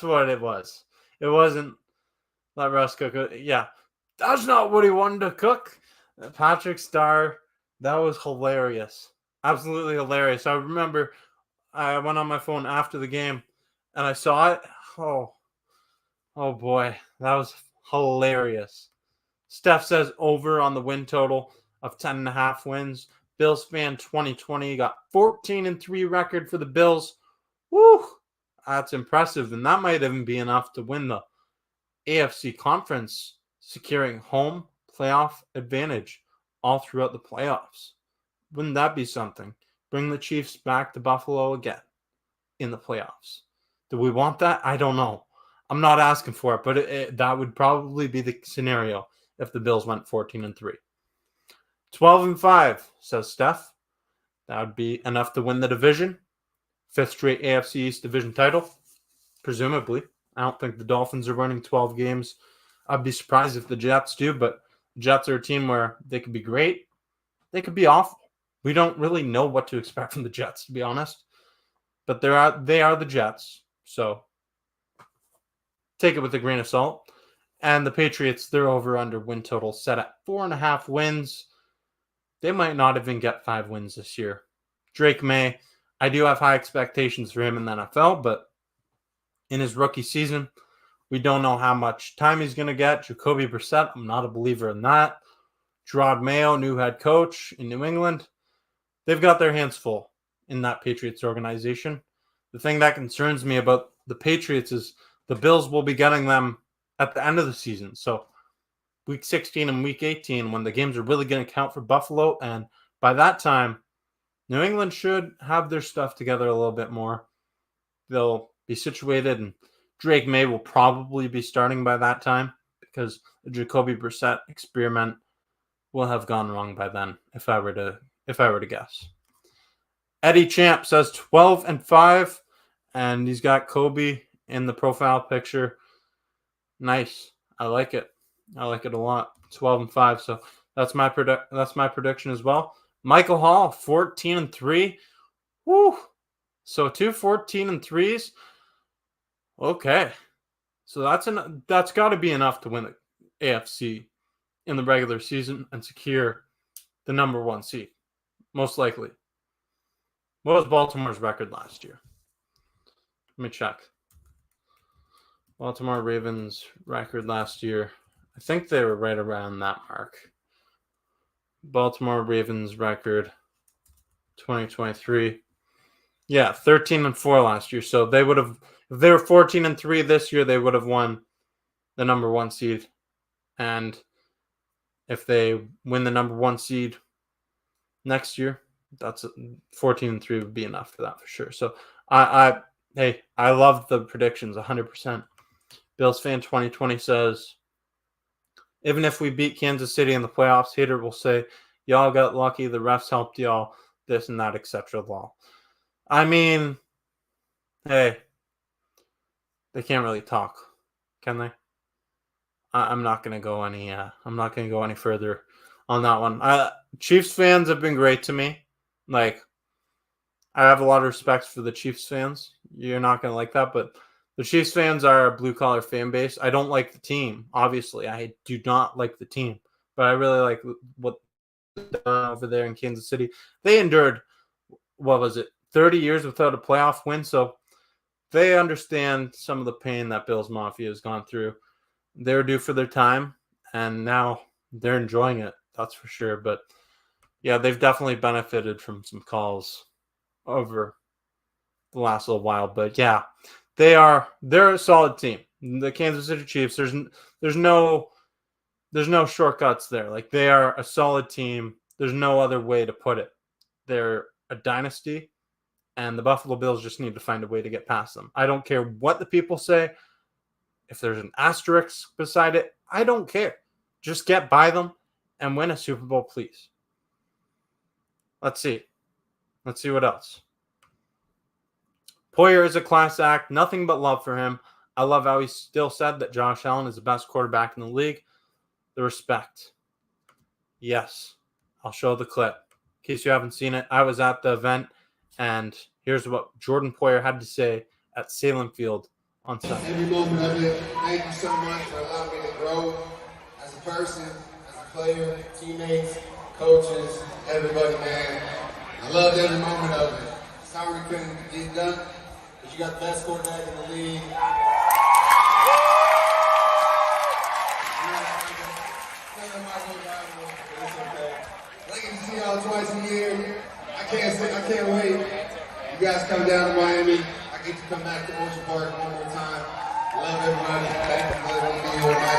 what it was. It wasn't let Russ cook it. Yeah, that's not what he wanted to cook. Patrick Starr, that was hilarious. Absolutely hilarious. I remember I went on my phone after the game and I saw it. Oh boy, that was hilarious. Steph says over on the win total of 10.5 wins. Bills fan 2020 got 14-3 record for the Bills. Woo! That's impressive. And that might even be enough to win the AFC conference, securing home playoff advantage all throughout the playoffs. Wouldn't that be something? Bring the Chiefs back to Buffalo again in the playoffs. Do we want that? I don't know. I'm not asking for it, but that would probably be the scenario if the Bills went 14-3. 12-5, says Steph. That would be enough to win the division. 5th straight AFC East Division title, presumably. I don't think the Dolphins are winning 12 games. I'd be surprised if the Jets do, but the Jets are a team where they could be great. They could be awful. We don't really know what to expect from the Jets, to be honest. But they are the Jets, so take it with a grain of salt. And the Patriots, their over-under win total set at 4.5 wins. They might not even get 5 wins this year. Drake May, I do have high expectations for him in the NFL, but in his rookie season, we don't know how much time he's going to get. Jacoby Brissett, I'm not a believer in that. Gerard Mayo, new head coach in New England. They've got their hands full in that Patriots organization. The thing that concerns me about the Patriots is the Bills will be getting them at the end of the season. So week 16 and week 18, when the games are really going to count for Buffalo. And by that time, New England should have their stuff together a little bit more. They'll be situated, and Drake May will probably be starting by that time because the Jacoby Brissett experiment will have gone wrong by then, if I were to guess. Eddie Champ says 12-5, and he's got Kobe in the profile picture. Nice. I like it. I like it a lot. 12-5. So that's my prediction as well. Michael Hall, 14-3. Woo! So 2 14-3s. Okay. So that's got to be enough to win the AFC in the regular season and secure the number 1 seed. Most likely. What was Baltimore's record last year? Let me check. Baltimore Ravens record last year. I think they were right around that mark. Baltimore Ravens record 2023. Yeah, 13-4 last year. So they would have, if they were 14-3 this year, they would have won the number 1 seed. And if they win the number 1 seed next year, that's 14-3 would be enough for that for sure. So I love the predictions 100%. Bills fan 2020 says, even if we beat Kansas City in the playoffs, Hater will say, y'all got lucky, the refs helped y'all, this and that, etc. I mean, hey, they can't really talk, can they? I'm not gonna go any further on that one. Chiefs fans have been great to me. Like, I have a lot of respect for the Chiefs fans. You're not gonna like that, but the Chiefs fans are a blue-collar fan base. I don't like the team, obviously. I do not like the team. But I really like what they're doing over there in Kansas City. They endured, 30 years without a playoff win. So they understand some of the pain that Bills Mafia has gone through. They're due for their time, and now they're enjoying it. That's for sure. But, yeah, they've definitely benefited from some calls over the last little while. But, yeah. They're a solid team. The Kansas City Chiefs, there's no shortcuts there. Like, they are a solid team. There's no other way to put it. They're a dynasty, and the Buffalo Bills just need to find a way to get past them. I don't care what the people say. If there's an asterisk beside it, I don't care. Just get by them and win a Super Bowl, please. Let's see what else. Poyer is a class act. Nothing but love for him. I love how he still said that Josh Allen is the best quarterback in the league. The respect. Yes, I'll show the clip. In case you haven't seen it, I was at the event, and here's what Jordan Poyer had to say at Salem Field on Sunday. Every moment of it, thank you so much for allowing me to grow as a person, as a player, teammates, coaches, everybody, man. I loved every moment of it. Sorry we couldn't get it done, but you got the best quarterback in the league. I get to see y'all twice a year. I can't wait. You guys come down to Miami. I get to come back to Ocean Park one more time. Love everybody. Thank you for letting me be here with my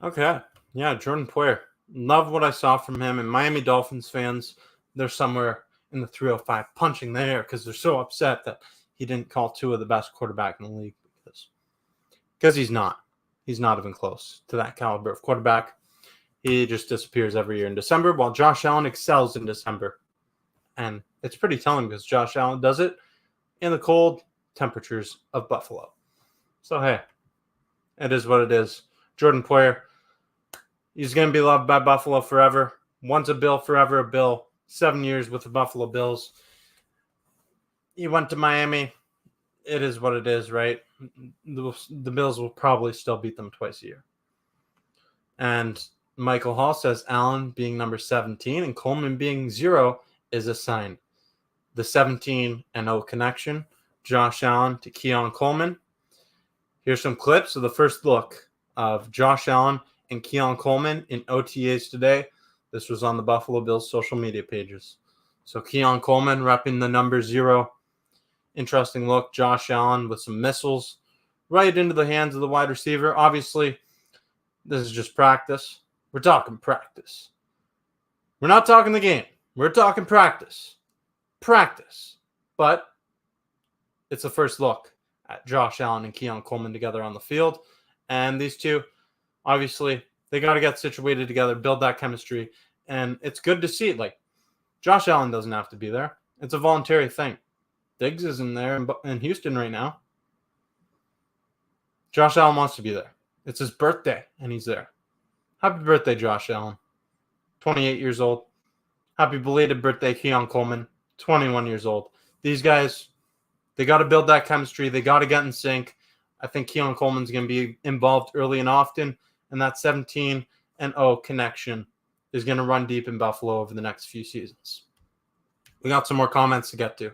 guys. Okay. Yeah, Jordan Poyer. Love what I saw from him. And Miami Dolphins fans, they're somewhere in the 305 punching the air because they're so upset that he didn't call Tua the best quarterback in the league because he's not. He's not even close to that caliber of quarterback. He just disappears every year in December, while Josh Allen excels in December. And it's pretty telling because Josh Allen does it in the cold temperatures of Buffalo. So, hey, it is what it is. Jordan Poyer, he's going to be loved by Buffalo forever. Once a Bill, forever a Bill. 7 years with the Buffalo Bills. He went to Miami. It is what it is, right? The Bills will probably still beat them twice a year. And Michael Hall says Allen being number 17 and Coleman being 0 is a sign. The 17-0 connection. Josh Allen to Keon Coleman. Here's some clips of the first look of Josh Allen and Keon Coleman in OTAs today. This was on the Buffalo Bills social media pages. So Keon Coleman repping the number 0. Interesting look. Josh Allen with some missiles right into the hands of the wide receiver. Obviously, this is just practice. We're talking practice. We're not talking the game. We're talking practice. Practice. But it's the first look at Josh Allen and Keon Coleman together on the field. And these two, obviously, they got to get situated together, build that chemistry. And it's good to see. Like, Josh Allen doesn't have to be there. It's a voluntary thing. Diggs isn't there in Houston right now. Josh Allen wants to be there. It's his birthday, and he's there. Happy birthday, Josh Allen. 28 years old. Happy belated birthday, Keon Coleman. 21 years old. These guys, they got to build that chemistry. They got to get in sync. I think Keon Coleman's going to be involved early and often, and that 17-0 connection is going to run deep in Buffalo over the next few seasons. We got some more comments to get to.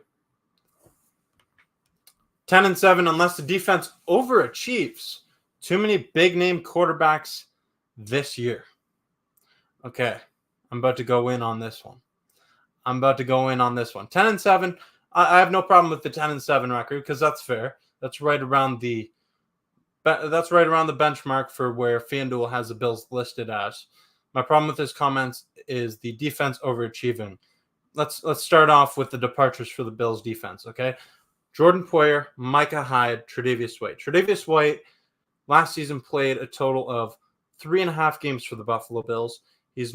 10-7 unless the defense overachieves. Too many big-name quarterbacks this year. Okay, I'm about to go in on this one. 10-7. I have no problem with the 10-7 record because that's fair. That's right around the benchmark for where FanDuel has the Bills listed as. My problem with his comments is the defense overachieving. Let's start off with the departures for the Bills defense, okay? Jordan Poyer, Micah Hyde, Tre'Davious White. Tre'Davious White last season played a total of 3.5 games for the Buffalo Bills. He's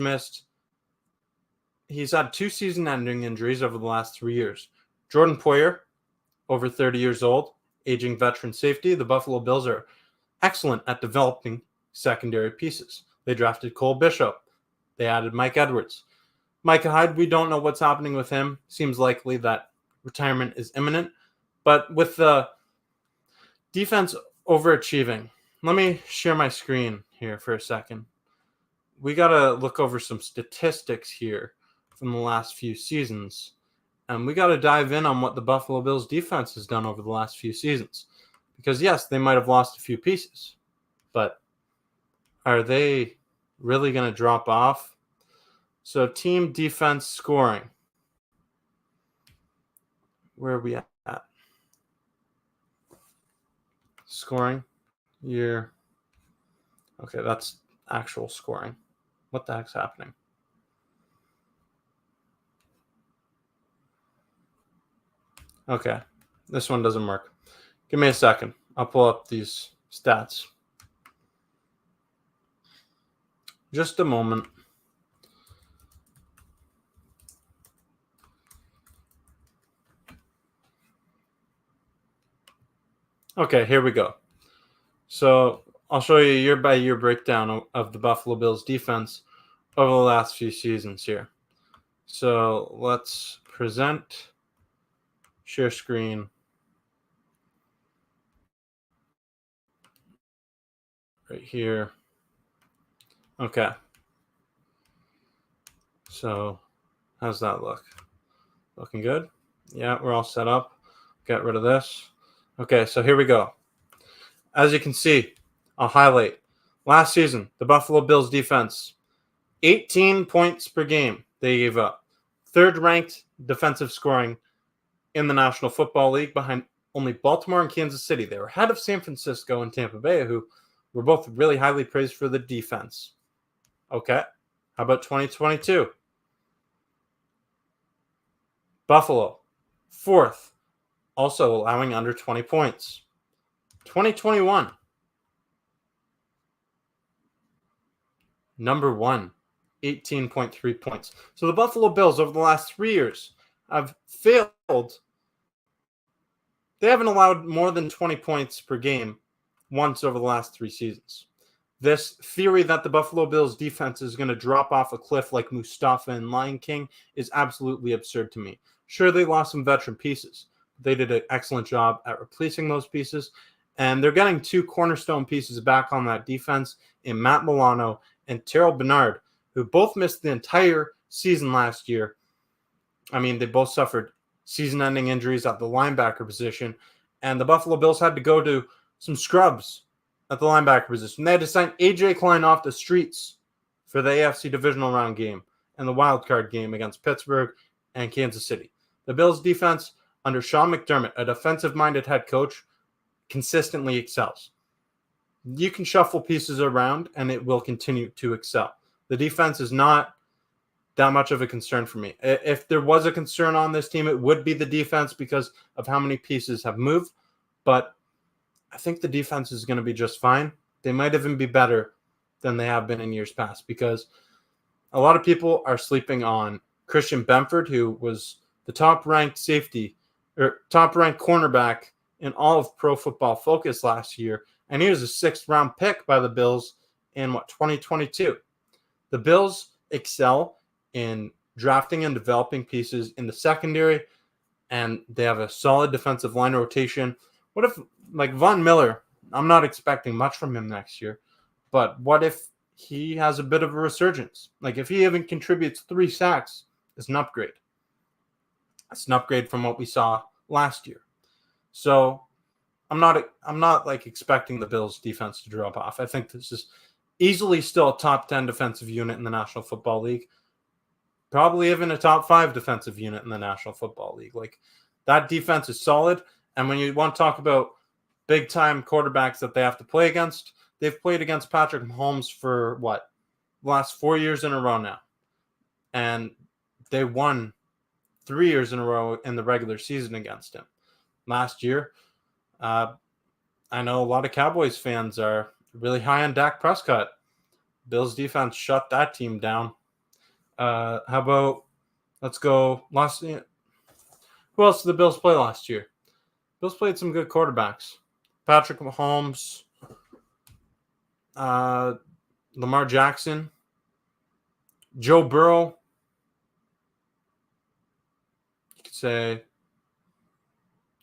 had 2 season-ending injuries over the last 3 years. Jordan Poyer, over 30 years old, aging veteran safety. The Buffalo Bills are excellent at developing secondary pieces. They drafted Cole Bishop. They added Mike Edwards. Micah Hyde, we don't know what's happening with him. Seems likely that retirement is imminent. But with the defense overachieving, let me share my screen here for a second. We got to look over some statistics here from the last few seasons. And we got to dive in on what the Buffalo Bills defense has done over the last few seasons. Because, yes, they might have lost a few pieces. But are they really going to drop off? So team defense scoring. Where are we at? Scoring. Year. Okay, that's actual scoring. What the heck's happening? Okay, this one doesn't work. Give me a second. I'll pull up these stats. Just a moment. Okay, here we go. So I'll show you a year-by-year breakdown of the Buffalo Bills defense over the last few seasons here. So let's present, share screen. Right here. Okay. So how's that look? Looking good? Yeah, we're all set up. Get rid of this. Okay, so here we go. As you can see, I'll highlight. Last season, the Buffalo Bills defense, 18 points per game they gave up. Third-ranked defensive scoring in the National Football League behind only Baltimore and Kansas City. They were ahead of San Francisco and Tampa Bay, who were both really highly praised for the defense. Okay, how about 2022? Buffalo, fourth, also allowing under 20 points. 2021, number one, 18.3 points. So the Buffalo Bills over the last 3 years have failed. They haven't allowed more than 20 points per game once over the last 3 seasons. This theory that the Buffalo Bills defense is going to drop off a cliff like Mustafa and Lion King is absolutely absurd to me. Sure, they lost some veteran pieces. They did an excellent job at replacing those pieces, and they're getting 2 cornerstone pieces back on that defense in Matt Milano and Terrell Bernard, who both missed the entire season last year. I mean, they both suffered season-ending injuries at the linebacker position, and the Buffalo Bills had to go to some scrubs at the linebacker position. They had to sign A.J. Klein off the streets for the AFC divisional round game and the wild card game against Pittsburgh and Kansas City. The Bills' defense under Sean McDermott, a defensive-minded head coach, consistently excels. You can shuffle pieces around, and it will continue to excel. The defense is not that much of a concern for me. If there was a concern on this team, it would be the defense because of how many pieces have moved. But I think the defense is going to be just fine. They might even be better than they have been in years past because a lot of people are sleeping on Christian Benford, who was the top-ranked safety or top-ranked cornerback in all of Pro Football Focus last year, and he was a 6th-round pick by the Bills in 2022. The Bills excel in drafting and developing pieces in the secondary, and they have a solid defensive line rotation. What if, like Von Miller, I'm not expecting much from him next year, but what if he has a bit of a resurgence? Like if he even contributes 3 sacks, it's an upgrade. It's an upgrade from what we saw last year. So I'm not like expecting the Bills defense to drop off. I think this is easily still a top 10 defensive unit in the National Football League. Probably even a top 5 defensive unit in the National Football League. Like that defense is solid. And when you want to talk about big time quarterbacks that they have to play against, they've played against Patrick Mahomes for the last 4 years in a row now. And they won 3 years in a row in the regular season against him. Last year, I know a lot of Cowboys fans are really high on Dak Prescott. Bills defense shut that team down. How about let's go who else did the Bills play last year? Bills played some good quarterbacks. Patrick Mahomes, Lamar Jackson, Joe Burrow. You could say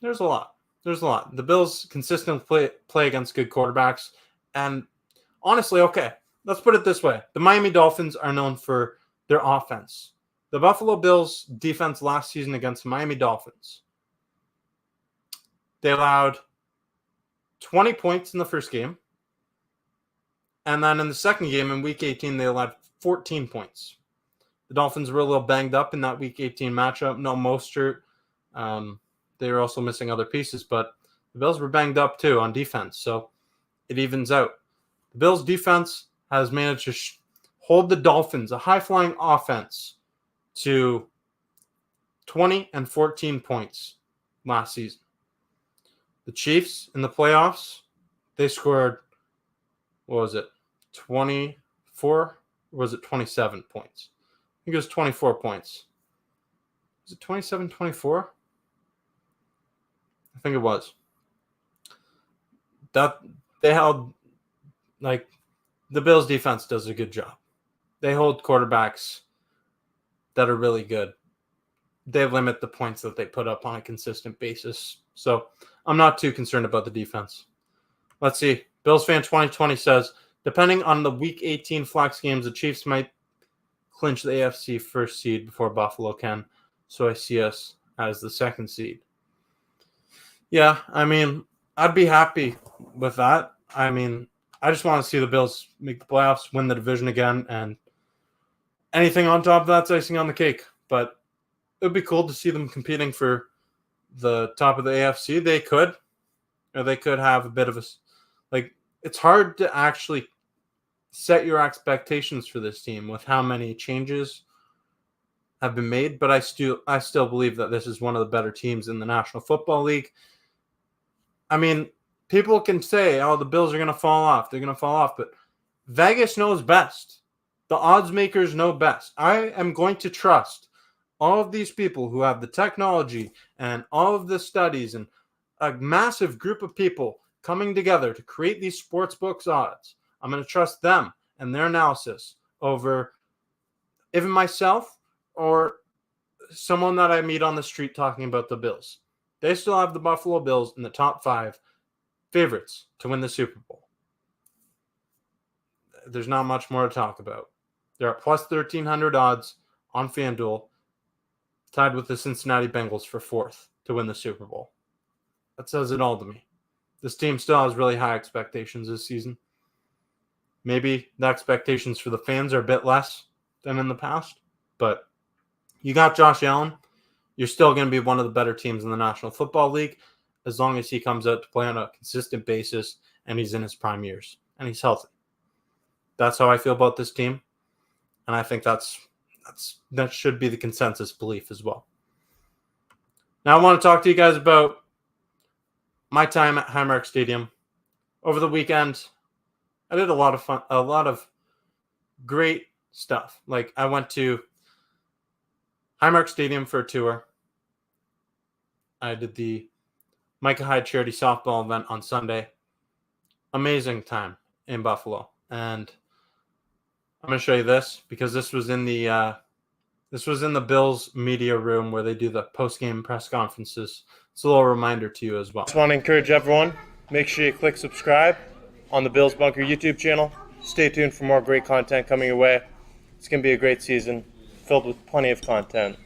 there's a lot. There's a lot. The Bills consistently play against good quarterbacks. And honestly, okay, let's put it this way. The Miami Dolphins are known for their offense. The Buffalo Bills defense last season against the Miami Dolphins, they allowed 20 points in the first game. And then in the second game in Week 18, they allowed 14 points. The Dolphins were a little banged up in that Week 18 matchup. No Mostert. They were also missing other pieces, but the Bills were banged up too on defense, so it evens out. The Bills' defense has managed to hold the Dolphins, a high-flying offense, to 20 and 14 points last season. The Chiefs in the playoffs, they scored, 24? Or was it 27 points? I think it was 24 points. Was it 27-24? I think it was. That they held, like, the Bills defense does a good job. They hold quarterbacks that are really good. They limit the points that they put up on a consistent basis. So I'm not too concerned about the defense. Let's see. Bills fan 2020 says, depending on the Week 18 flex games, the Chiefs might clinch the AFC first seed before Buffalo can. So I see us as the second seed. Yeah, I mean, I'd be happy with that. I mean, I just want to see the Bills make the playoffs, win the division again, and anything on top of that's icing on the cake. But it would be cool to see them competing for the top of the AFC. They could have a bit of a, like, it's hard to actually set your expectations for this team with how many changes have been made, but I still believe that this is one of the better teams in the National Football League. I mean, people can say, oh, the Bills are going to fall off. They're going to fall off, but Vegas knows best. The odds makers know best. I am going to trust all of these people who have the technology and all of the studies and a massive group of people coming together to create these sportsbooks odds. I'm going to trust them and their analysis over even myself or someone that I meet on the street talking about the Bills. They still have the Buffalo Bills in the top 5 favorites to win the Super Bowl. There's not much more to talk about. They're at plus 1,300 odds on FanDuel, tied with the Cincinnati Bengals for 4th to win the Super Bowl. That says it all to me. This team still has really high expectations this season. Maybe the expectations for the fans are a bit less than in the past, but you got Josh Allen. You're still going to be one of the better teams in the National Football League as long as he comes out to play on a consistent basis and he's in his prime years and he's healthy. That's how I feel about this team, and I think that should be the consensus belief as well. Now I want to talk to you guys about my time at Highmark Stadium. Over the weekend, I did a lot of fun, a lot of great stuff. Like, I went to Highmark Stadium for a tour. I did the Micah Hyde Charity Softball event on Sunday. Amazing time in Buffalo. And I'm going to show you this because this was in the Bills media room where they do the post-game press conferences. It's a little reminder to you as well. Just want to encourage everyone, make sure you click subscribe on the Bills Bunker YouTube channel. Stay tuned for more great content coming your way. It's going to be a great season filled with plenty of content.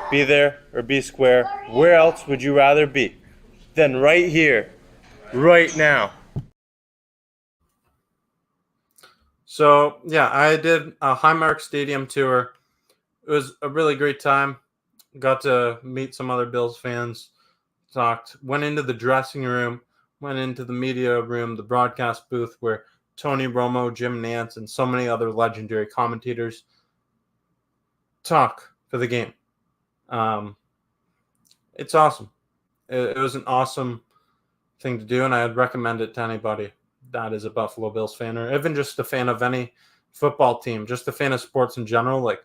Be there or be square. Where else would you rather be than right here, right now? So, yeah, I did a Highmark Stadium tour. It was a really great time. Got to meet some other Bills fans. Went into the dressing room, went into the media room, the broadcast booth where Tony Romo, Jim Nantz, and so many other legendary commentators talk for the game. It's awesome. It was an awesome thing to do, and I'd recommend it to anybody that is a Buffalo Bills fan or even just a fan of any football team, just a fan of sports in general. Like,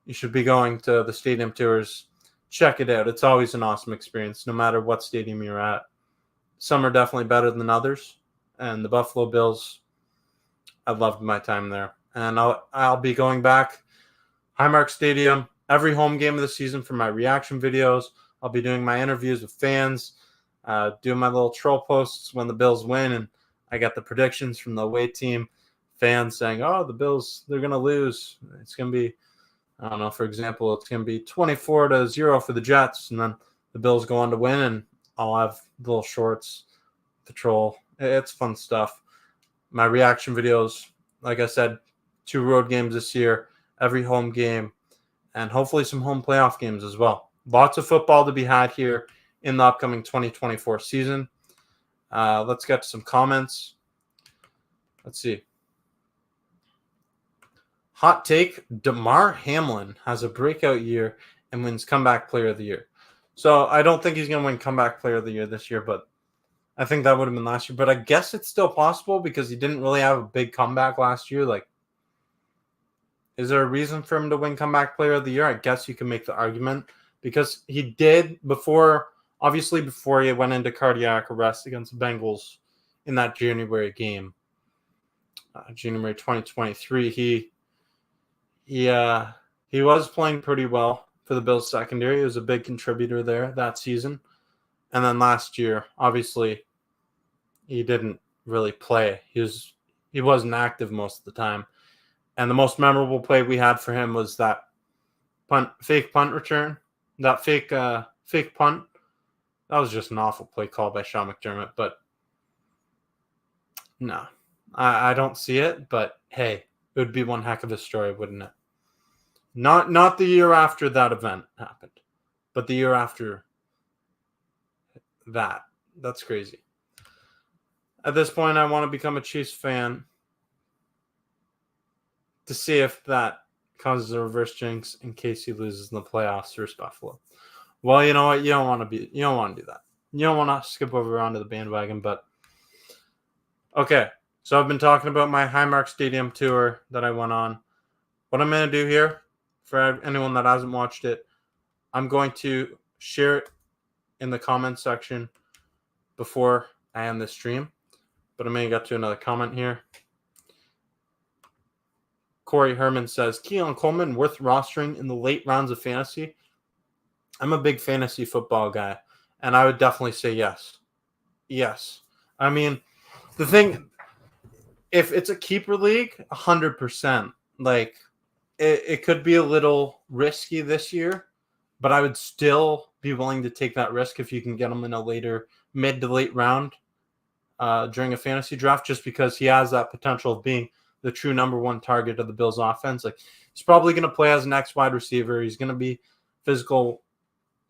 you should be going to the stadium tours. Check it out. It's always an awesome experience, no matter what stadium you're at. Some are definitely better than others, and the Buffalo Bills, I loved my time there. And I'll be going back Highmark Stadium every home game of the season for my reaction videos. I'll be doing my interviews with fans, doing my little troll posts when the Bills win, and I got the predictions from the away team fans saying, oh, the Bills, they're going to lose. It's going to be, I don't know, for example, it's going to be 24-0 for the Jets, and then the Bills go on to win, and I'll have little shorts, the troll. It's fun stuff. My reaction videos, like I said, 2 road games this year, every home game, and hopefully some home playoff games as well. Lots of football to be had here in the upcoming 2024 season. Let's get to some comments. Let's see. Hot take, Damar Hamlin has a breakout year and wins Comeback Player of the Year. So I don't think he's going to win Comeback Player of the Year this year, but I think that would have been last year. But I guess it's still possible because he didn't really have a big comeback last year. Like, is there a reason for him to win Comeback Player of the Year? I guess you can make the argument because he did before he went into cardiac arrest against the Bengals in that January game, January 2023. He was playing pretty well for the Bills secondary. He was a big contributor there that season. And then last year, obviously, he didn't really play. He wasn't active most of the time. And the most memorable play we had for him was that fake punt return. That fake punt. That was just an awful play call by Sean McDermott. But no, I don't see it. But hey, it would be one heck of a story, wouldn't it? Not the year after that event happened, but the year after that. That's crazy. At this point, I want to become a Chiefs fan to see if that causes a reverse jinx in case he loses in the playoffs versus Buffalo. Well, you know what? You don't want to do that. You don't want to skip over onto the bandwagon, but okay. So I've been talking about my Highmark Stadium tour that I went on. What I'm going to do here, for anyone that hasn't watched it, I'm going to share it in the comment section before I end the stream. But I'm going to get to another comment here. Corey Herman says, Keon Coleman worth rostering in the late rounds of fantasy? I'm a big fantasy football guy, and I would definitely say yes. Yes. I mean, the thing, if it's a keeper league, 100%. Like, it could be a little risky this year, but I would still be willing to take that risk if you can get him in a later mid to late round during a fantasy draft, just because he has that potential of being the true number one target of the Bills offense. Like, he's probably going to play as an X wide receiver. He's going to be physical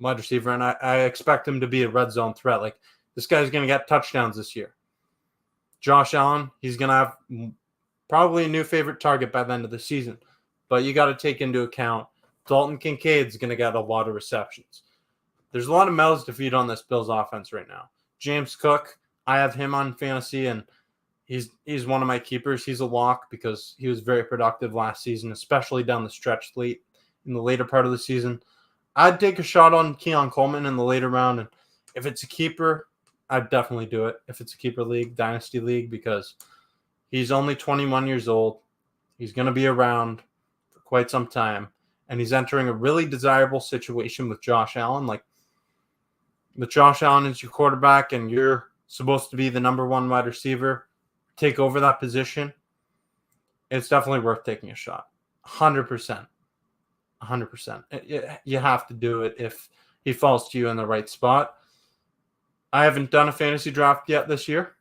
wide receiver, and I expect him to be a red zone threat. Like, this guy's going to get touchdowns this year. Josh Allen, he's going to have probably a new favorite target by the end of the season. But you got to take into account Dalton Kincaid's going to get a lot of receptions. There's a lot of mouths to feed on this Bills offense right now. James Cook, I have him on fantasy, and he's one of my keepers. He's a lock because he was very productive last season, especially down the stretch late in the later part of the season. I'd take a shot on Keon Coleman in the later round, and if it's a keeper, I'd definitely do it. If it's a keeper league, dynasty league, because he's only 21 years old. He's going to be around for quite some time, and he's entering a really desirable situation with Josh Allen. Like, with Josh Allen as your quarterback and you're supposed to be the number one wide receiver, take over that position, it's definitely worth taking a shot. 100%. 100%. You have to do it if he falls to you in the right spot. I haven't done a fantasy draft yet this year,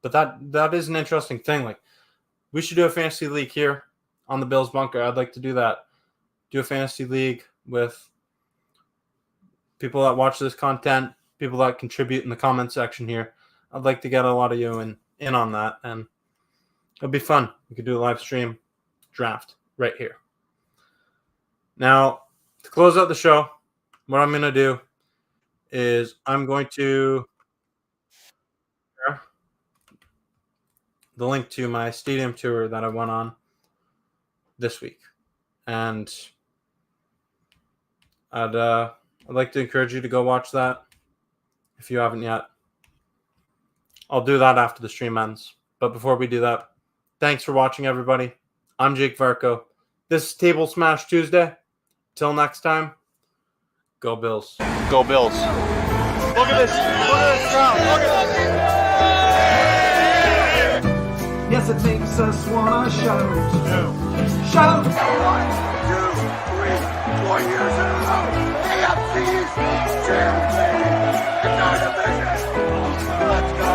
but that is an interesting thing. Like, we should do a fantasy league here on the Bills Bunker. I'd like to do that. Do a fantasy league with people that watch this content, people that contribute in the comment section here. I'd like to get a lot of you in on that, and it'll be fun. We could do a live stream draft right here. Now, to close out the show, what I'm going to do is I'm going to share the link to my stadium tour that I went on this week. And I'd like to encourage you to go watch that if you haven't yet. I'll do that after the stream ends. But before we do that, thanks for watching, everybody. I'm Jake Varco. This is Table Smash Tuesday. Till next time, go Bills. Go Bills. Look at this. Look at this crowd. Look at this. Yes, it makes us wanna shout. Shout! 1, 2, 3, 4 years in a row. AFC East Division. It's our division. Let's go.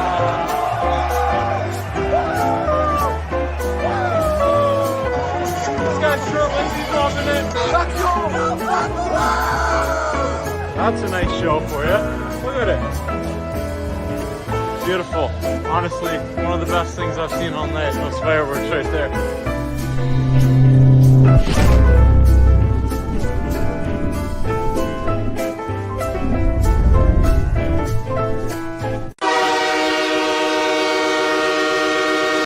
This guy's sure That's a nice show for you. Look at it. Beautiful. Honestly, one of the best things I've seen all night. Those fireworks right there.